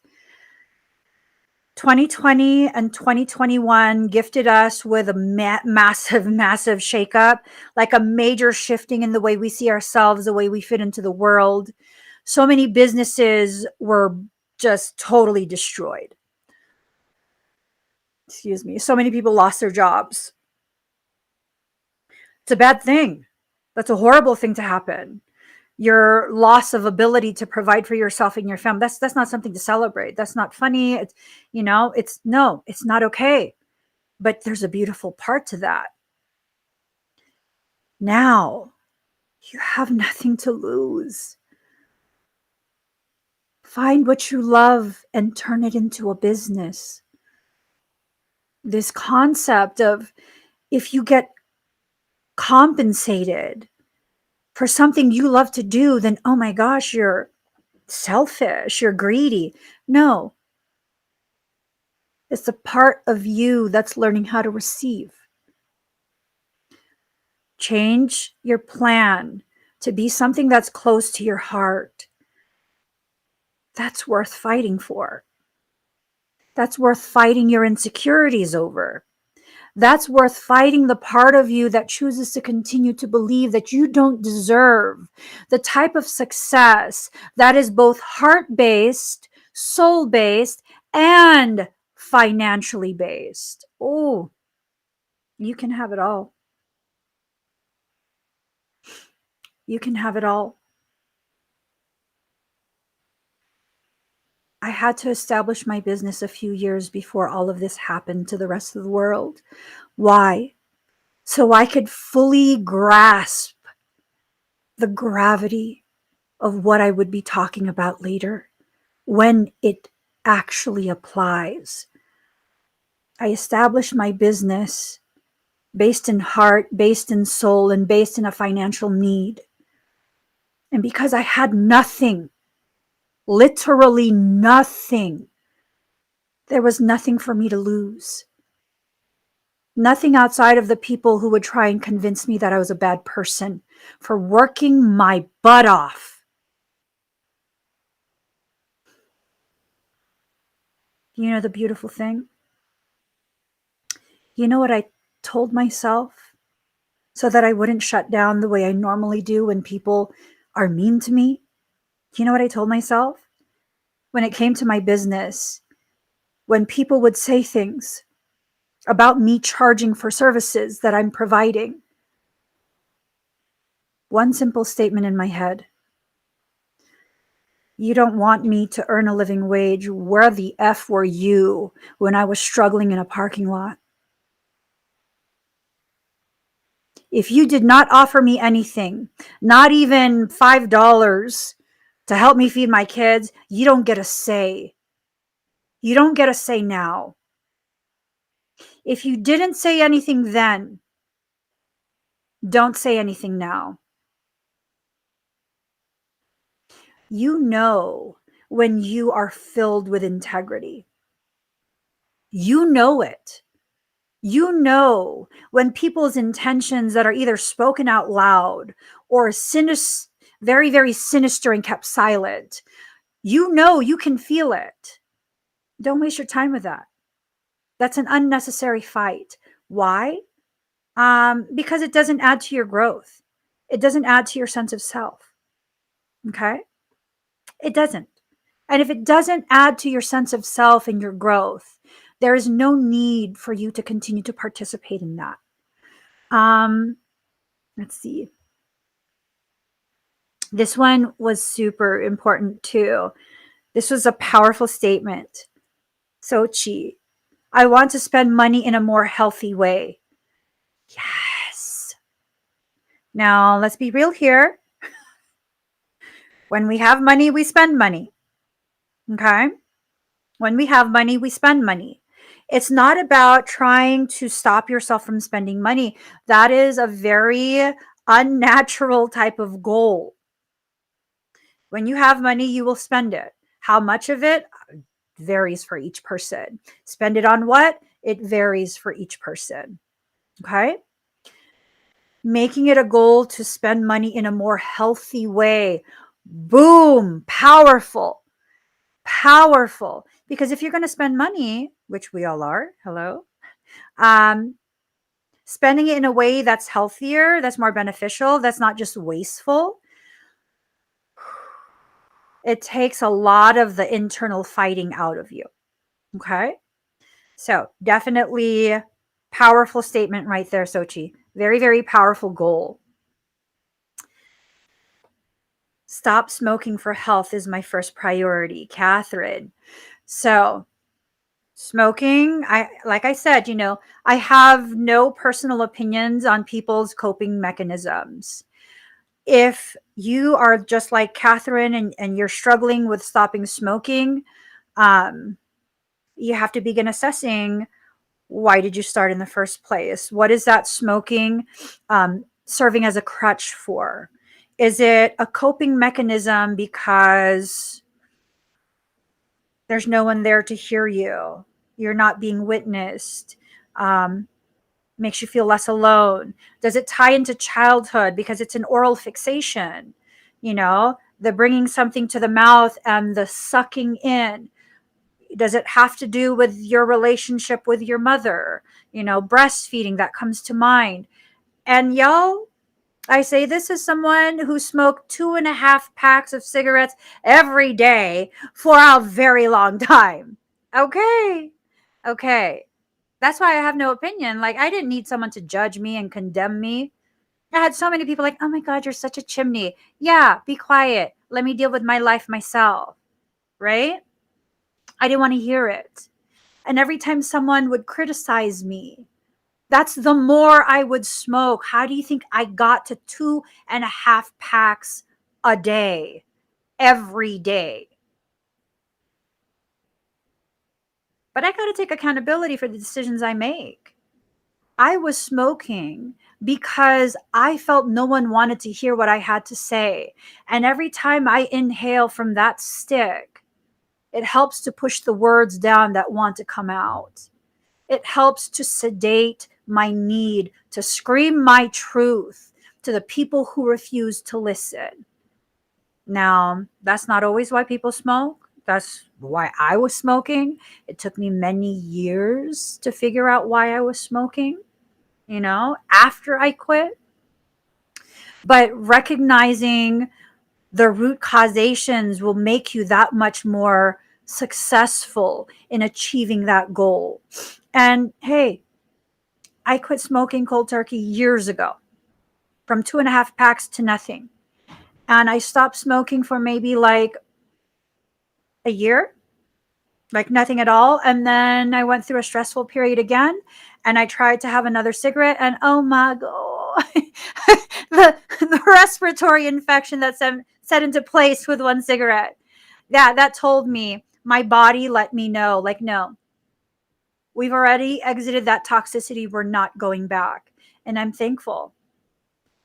2020 and 2021 gifted us with a massive, massive shakeup, like a major shifting in the way we see ourselves, the way we fit into the world. So many businesses were just totally destroyed. Excuse me. So many people lost their jobs. It's a bad thing. That's a horrible thing to happen. Your loss of ability to provide for yourself and your family, that's not something to celebrate. That's not funny. It's, it's no, it's not okay. But there's a beautiful part to that. Now you have nothing to lose. Find what you love and turn it into a business. This concept of, if you get compensated for something you love to do, then oh my gosh, you're selfish, you're greedy. No, it's a part of you that's learning how to receive. Change your plan to be something that's close to your heart. That's worth fighting for. That's worth fighting your insecurities over. That's worth fighting the part of you that chooses to continue to believe that you don't deserve the type of success that is both heart-based, soul-based, and financially based. Oh, you can have it all. You can have it all. I had to establish my business a few years before all of this happened to the rest of the world. Why? So I could fully grasp the gravity of what I would be talking about later when it actually applies. I established my business based in heart, based in soul, and based in a financial need. And because I had nothing, literally nothing, there was nothing for me to lose. Nothing outside of the people who would try and convince me that I was a bad person for working my butt off. You know the beautiful thing? You know what I told myself so that I wouldn't shut down the way I normally do when people are mean to me? You know what I told myself? When it came to my business, when people would say things about me charging for services that I'm providing, one simple statement in my head: you don't want me to earn a living wage. Where the F were you when I was struggling in a parking lot? If you did not offer me anything, not even $5 to help me feed my kids, you don't get a say. You don't get a say now. If you didn't say anything then, don't say anything now. You know when you are filled with integrity. You know it. You know when people's intentions that are either spoken out loud or very, very sinister and kept silent. You know, you can feel it. Don't waste your time with that. That's an unnecessary fight. Why? Because it doesn't add to your growth. It doesn't add to your sense of self. Okay? It doesn't. And if it doesn't add to your sense of self and your growth, there is no need for you to continue to participate in that. Um, let's see. This one was super important too. This was a powerful statement. Sochi, I want to spend money in a more healthy way. Yes. Now, let's be real here. When we have money, we spend money. Okay? When we have money, we spend money. It's not about trying to stop yourself from spending money. That is a very unnatural type of goal. When you have money, you will spend it. How much of it varies for each person. Spend it on what? It varies for each person. Okay? Making it a goal to spend money in a more healthy way. Boom, powerful. Powerful. Because if you're going to spend money, which we all are, hello, um, spending it in a way that's healthier, that's more beneficial, that's not just wasteful, it takes a lot of the internal fighting out of you. Okay? So definitely powerful statement right there, Sochi. Very, very powerful goal. Stop smoking for health is my first priority, Catherine. So smoking, like I said, I have no personal opinions on people's coping mechanisms. If you are just like Catherine and you're struggling with stopping smoking, um, you have to begin assessing, why did you start in the first place? What is that smoking serving as a crutch for? Is it a coping mechanism because there's no one there to hear you? You're not being witnessed. Um, Makes you feel less alone. Does it tie into childhood because it's an oral fixation? The bringing something to the mouth and the sucking in. Does it have to do with your relationship with your mother? Breastfeeding, that comes to mind. And y'all, I say this as someone who smoked 2.5 packs of cigarettes every day for a very long time. Okay. Okay. That's why I have no opinion. Like, I didn't need someone to judge me and condemn me. I had so many people like, oh my God, you're such a chimney. Yeah, be quiet. Let me deal with my life myself. Right? I didn't want to hear it. And every time someone would criticize me, that's the more I would smoke. How do you think I got to 2.5 packs a day, every day? But I got to take accountability for the decisions I make. I was smoking because I felt no one wanted to hear what I had to say. And every time I inhale from that stick, it helps to push the words down that want to come out. It helps to sedate my need to scream my truth to the people who refuse to listen. Now, that's not always why people smoke. That's why I was smoking. It took me many years to figure out why I was smoking, after I quit. But recognizing the root causations will make you that much more successful in achieving that goal. And hey, I quit smoking cold turkey years ago, from 2.5 packs to nothing. And I stopped smoking for maybe like a year, like nothing at all. And then I went through a stressful period again, and I tried to have another cigarette, and oh my God, the respiratory infection that set into place with one cigarette. Yeah, that told me, my body let me know, like, no, we've already exited that toxicity. We're not going back. And I'm thankful.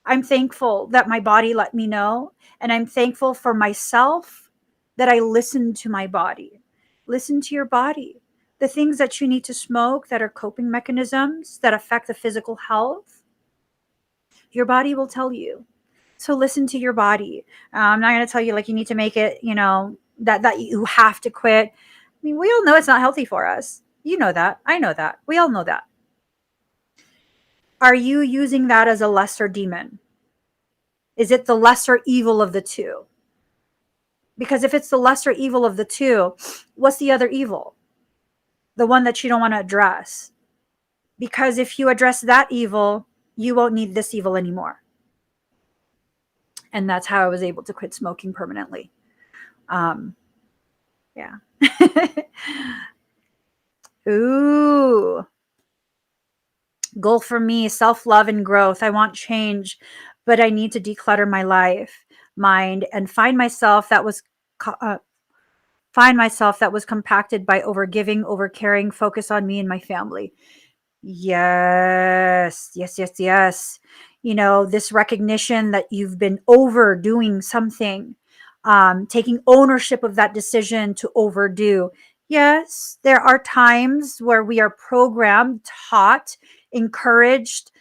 I'm thankful that my body let me know. And I'm thankful for myself that I listened to my body. Listen to your body. The things that you need to smoke that are coping mechanisms that affect the physical health, your body will tell you. So listen to your body. I'm not going to tell you like you need to make it, that you have to quit. I mean, we all know it's not healthy for us. You know that. I know that. We all know that. Are you using that as a lesser demon? Is it the lesser evil of the two? Because if it's the lesser evil of the two, what's the other evil? The one that you don't want to address. Because if you address that evil, you won't need this evil anymore. And that's how I was able to quit smoking permanently. Yeah. Ooh. Goal for me, self-love and growth. I want change, but I need to declutter my life, mind, and find myself that was compacted by overgiving, overcaring, focus on me and my family. Yes, yes, yes, yes. This recognition that you've been overdoing something, taking ownership of that decision to overdo. Yes, there are times where we are programmed, taught, encouraged,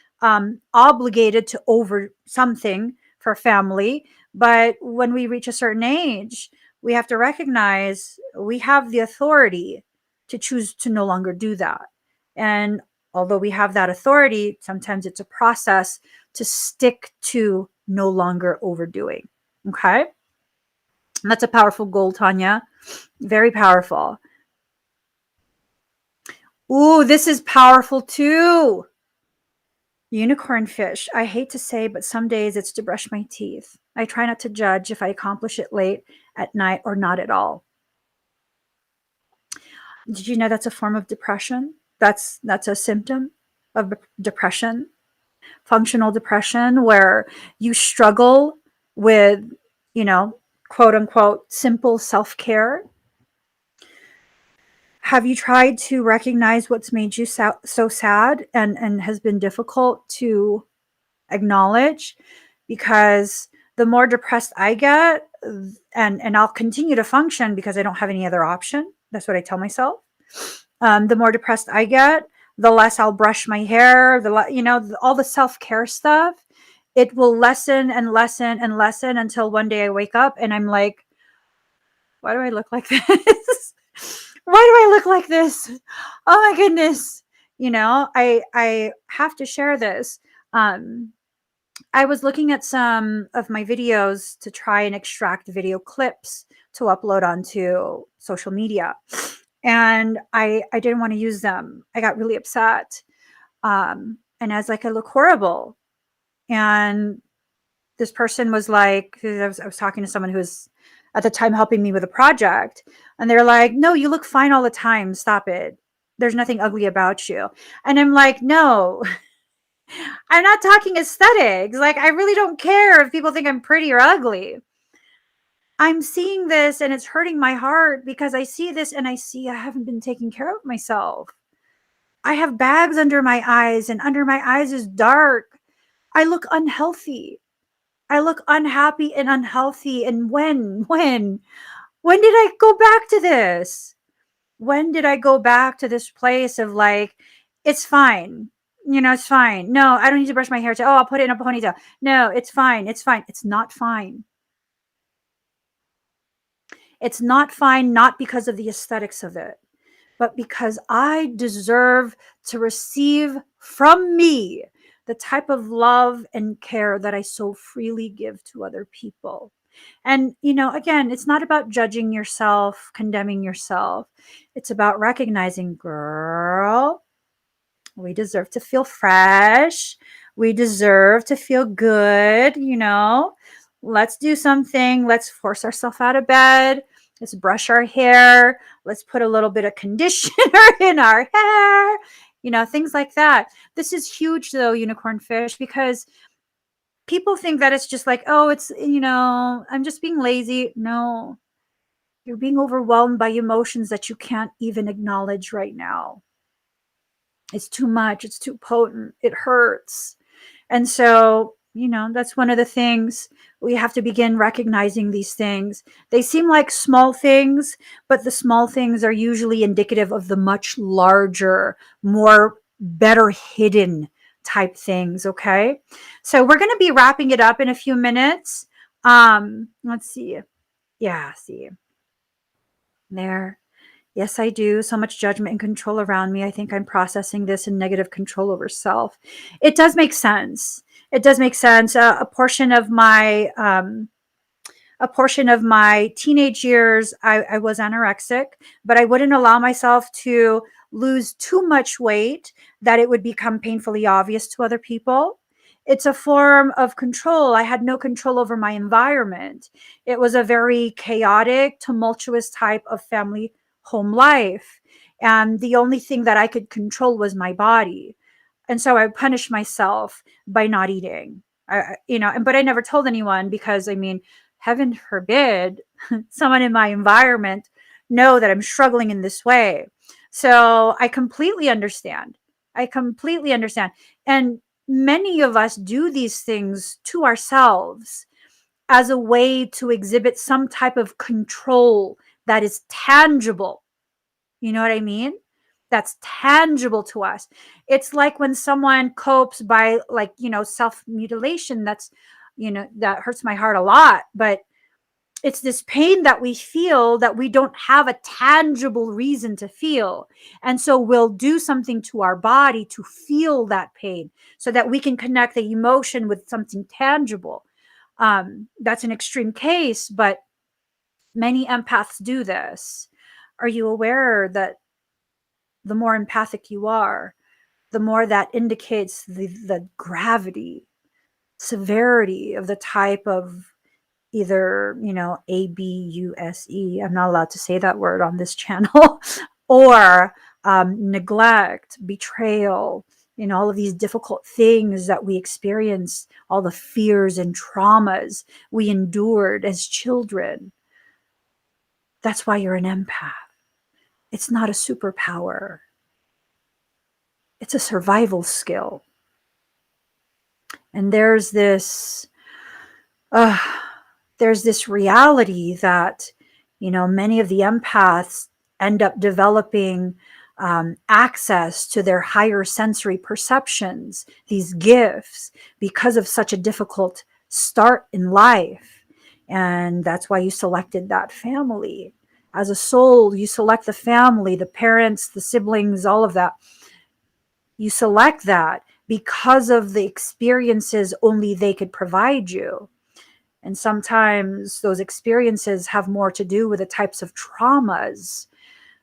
obligated to over something for family. But when we reach a certain age, we have to recognize we have the authority to choose to no longer do that. And although we have that authority, sometimes it's a process to stick to no longer overdoing. Okay. And that's a powerful goal, Tanya. Very powerful. Ooh, this is powerful too. Unicorn fish. I hate to say, but some days it's to brush my teeth. I try not to judge if I accomplish it late at night or not at all. Did you know that's a form of depression? That's a symptom of depression. Functional depression, where you struggle with, quote unquote, simple self care. Have you tried to recognize what's made you so sad and has been difficult to acknowledge? Because the more depressed I get, and I'll continue to function because I don't have any other option. That's what I tell myself. The more depressed I get, the less I'll brush my hair, all the self-care stuff. It will lessen and lessen and lessen until one day I wake up and I'm like, why do I look like this? Why do I look like this? Oh my goodness. I have to share this. I was looking at some of my videos to try and extract video clips to upload onto social media. And I didn't want to use them. I got really upset. And I was like, I look horrible. And this person was like, I was talking to someone who was at the time helping me with a project. And they're like, no, you look fine all the time. Stop it. There's nothing ugly about you. And I'm like, no, I'm not talking aesthetics. Like, I really don't care if people think I'm pretty or ugly. I'm seeing this and it's hurting my heart because I see this and I see I haven't been taking care of myself. I have bags under my eyes and under my eyes is dark. I look unhealthy. I look unhappy and unhealthy. And when did I go back to this? When did I go back to this place of like, it's fine. It's fine. No, I don't need to brush my hair. Oh, I'll put it in a ponytail. No, it's fine. It's fine. It's not fine. It's not fine, not because of the aesthetics of it, but because I deserve to receive from me the type of love and care that I so freely give to other people. And, again, it's not about judging yourself, condemning yourself. It's about recognizing, girl, we deserve to feel fresh. We deserve to feel good. Let's do something. Let's force ourselves out of bed. Let's brush our hair. Let's put a little bit of conditioner in our hair. Things like that. This is huge, though, unicorn fish, because people think that it's just like, oh, I'm just being lazy. No, you're being overwhelmed by emotions that you can't even acknowledge right now. It's too much. It's too potent. It hurts. And so, that's one of the things we have to begin recognizing these things. They seem like small things, but the small things are usually indicative of the much larger, more better hidden type things. Okay. So we're going to be wrapping it up in a few minutes. Let's see. Yeah. See there. Yes, I do. So much judgment and control around me. I think I'm processing this in negative control over self. It does make sense. It does make sense. A portion of my teenage years, I was anorexic, but I wouldn't allow myself to lose too much weight that it would become painfully obvious to other people. It's a form of control. I had no control over my environment. It was a very chaotic, tumultuous type of family home life. And the only thing that I could control was my body. And so I punished myself by not eating. But I never told anyone because, I mean, heaven forbid someone in my environment know that I'm struggling in this way. So I completely understand. I completely understand. And many of us do these things to ourselves as a way to exhibit some type of control that is tangible. You know what I mean? That's tangible to us. It's like when someone copes by, like, self mutilation. That hurts my heart a lot, but it's this pain that we feel that we don't have a tangible reason to feel. And so we'll do something to our body to feel that pain so that we can connect the emotion with something tangible. That's an extreme case, but many empaths do this. Are you aware that the more empathic you are, the more that indicates the gravity, severity of the type of either, abuse. I'm not allowed to say that word on this channel, or neglect, betrayal, all of these difficult things that we experience, all the fears and traumas we endured as children. That's why you're an empath. It's not a superpower. It's a survival skill. And uh, there's this reality that, many of the empaths end up developing access to their higher sensory perceptions, these gifts, because of such a difficult start in life. And that's why you selected that family. As a soul, you select the family, the parents, the siblings, all of that. You select that because of the experiences only they could provide you. And sometimes those experiences have more to do with the types of traumas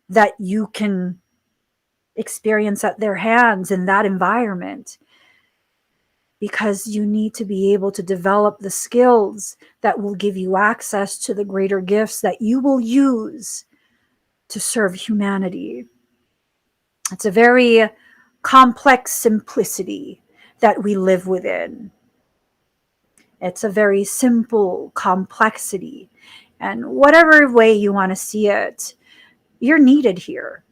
that you can experience at their hands in that environment, because you need to be able to develop the skills that will give you access to the greater gifts that you will use to serve humanity. It's a very complex simplicity that we live within. It's a very simple complexity. And whatever way you want to see it, you're needed here.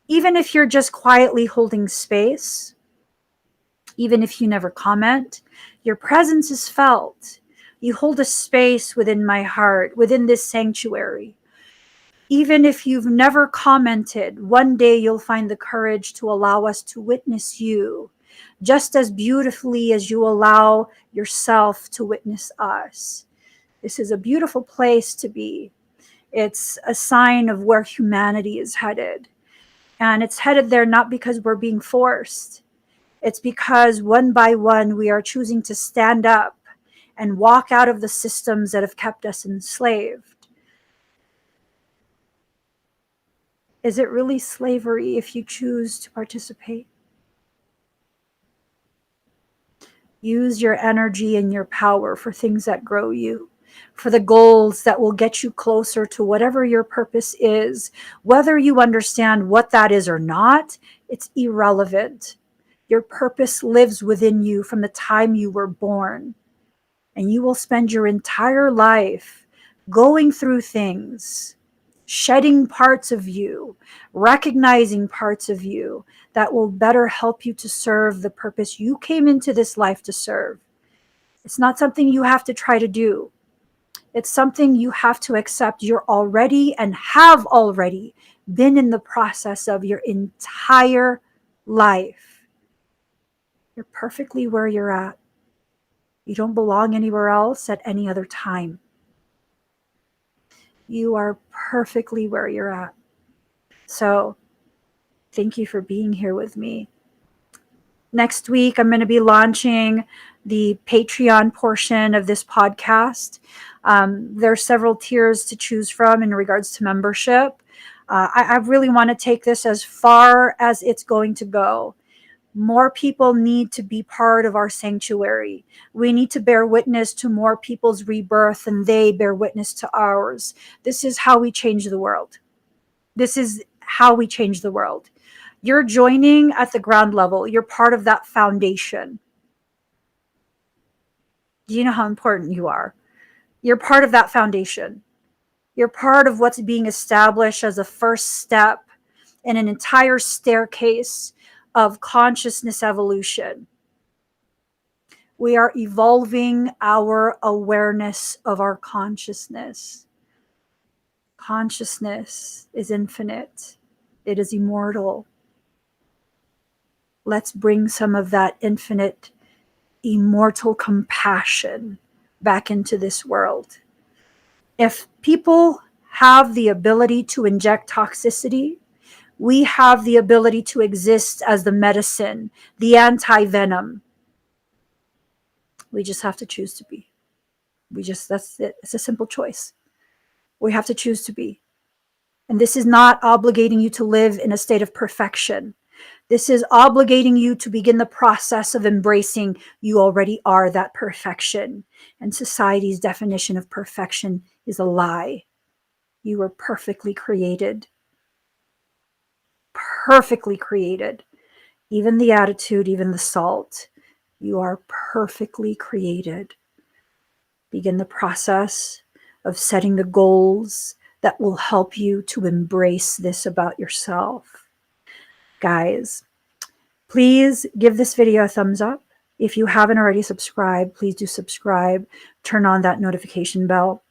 Even if you're just quietly holding space, even if you never comment, your presence is felt. You hold a space within my heart, within this sanctuary. Even if you've never commented, one day you'll find the courage to allow us to witness you just as beautifully as you allow yourself to witness us. This is a beautiful place to be. It's a sign of where humanity is headed. And it's headed there not because we're being forced. It's because one by one we are choosing to stand up and walk out of the systems that have kept us enslaved. Is it really slavery if you choose to participate? Use your energy and your power for things that grow you, for the goals that will get you closer to whatever your purpose is. Whether you understand what that is or not, it's irrelevant. Your purpose lives within you from the time you were born, and you will spend your entire life going through things, shedding parts of you, recognizing parts of you that will better help you to serve the purpose you came into this life to serve. It's not something you have to try to do. It's something you have to accept you're already and have already been in the process of your entire life. You're perfectly where you're at. You don't belong anywhere else at any other time. You are perfectly where you're at. So thank you for being here with me. Next week, I'm going to be launching the Patreon portion of this podcast. There are several tiers to choose from in regards to membership. I really want to take this as far as it's going to go. More people need to be part of our sanctuary. We need to bear witness to more people's rebirth and they bear witness to ours. This is how we change the world. This is how we change the world. You're joining at the ground level. You're part of that foundation. Do you know how important you are? You're part of that foundation. You're part of what's being established as a first step in an entire staircase of consciousness evolution. We are evolving our awareness of our consciousness. Consciousness is infinite. It is immortal. Let's bring some of that infinite, immortal compassion back into this world. If people have the ability to inject toxicity, we have the ability to exist as the medicine, the anti-venom. We just have to choose to be. That's it. It's a simple choice. We have to choose to be. And this is not obligating you to live in a state of perfection. This is obligating you to begin the process of embracing you already are that perfection. And society's definition of perfection is a lie. You were perfectly created. Perfectly created. Even the attitude, even the salt. You are perfectly created. Begin the process of setting the goals that will help you to embrace this about yourself. Guys, please give this video a thumbs up. If you haven't already subscribed, please do subscribe. Turn on that notification bell.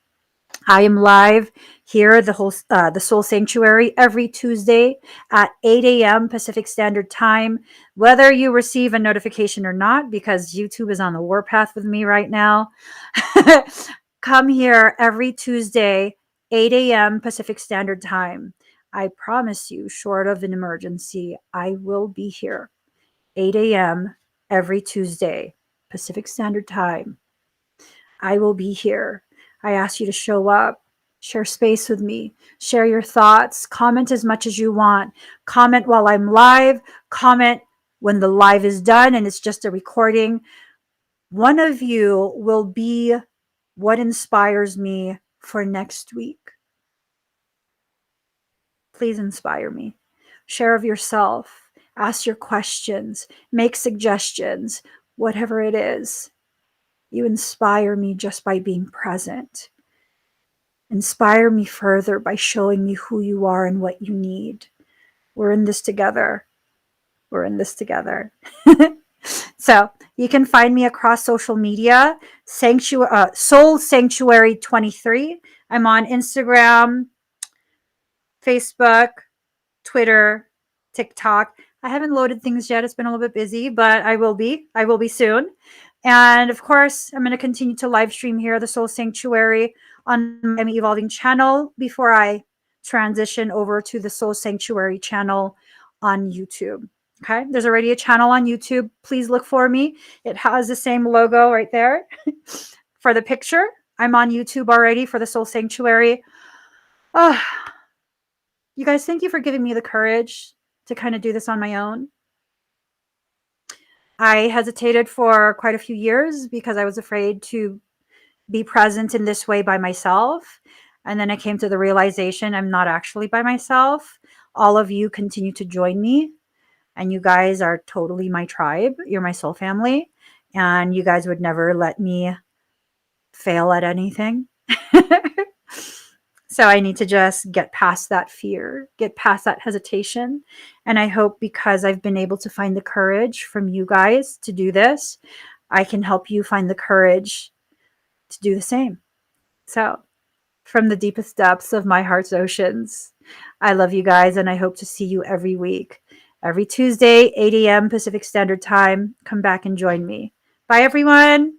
I am live here at the Soul Sanctuary every Tuesday at 8 a.m. Pacific Standard Time. Whether you receive a notification or not, because YouTube is on the warpath with me right now, come here every Tuesday, 8 a.m. Pacific Standard Time. I promise you, short of an emergency, I will be here 8 a.m. every Tuesday, Pacific Standard Time. I will be here. I ask you to show up, share space with me, share your thoughts, comment as much as you want. Comment while I'm live, comment when the live is done and it's just a recording. One of you will be what inspires me for next week. Please inspire me. Share of yourself. Ask your questions. Make suggestions. Whatever it is, you inspire me just by being present. Inspire me further by showing me who you are and what you need. We're in this together. We're in this together. So you can find me across social media, Soul Sanctuary 23. I'm on Instagram, Facebook, Twitter, TikTok. I haven't loaded things yet. It's been a little bit busy, but I will be. I will be soon. And of course, I'm going to continue to live stream here, the Soul Sanctuary, on my Emmie Evolving channel before I transition over to the Soul Sanctuary channel on YouTube. Okay, there's already a channel on YouTube. Please look for me. It has the same logo right there for the picture. I'm on YouTube already for the Soul Sanctuary. Oh, you guys, thank you for giving me the courage to kind of do this on my own. I hesitated for quite a few years because I was afraid to be present in this way by myself. And then I came to the realization I'm not actually by myself. All of you continue to join me, and you guys are totally my tribe. You're my soul family, and you guys would never let me fail at anything. So I need to just get past that fear, get past that hesitation. And I hope because I've been able to find the courage from you guys to do this, I can help you find the courage to do the same. So, from the deepest depths of my heart's oceans, I love you guys, and I hope to see you every week. Every Tuesday, 8 a.m. Pacific Standard Time. Come back and join me. Bye, everyone.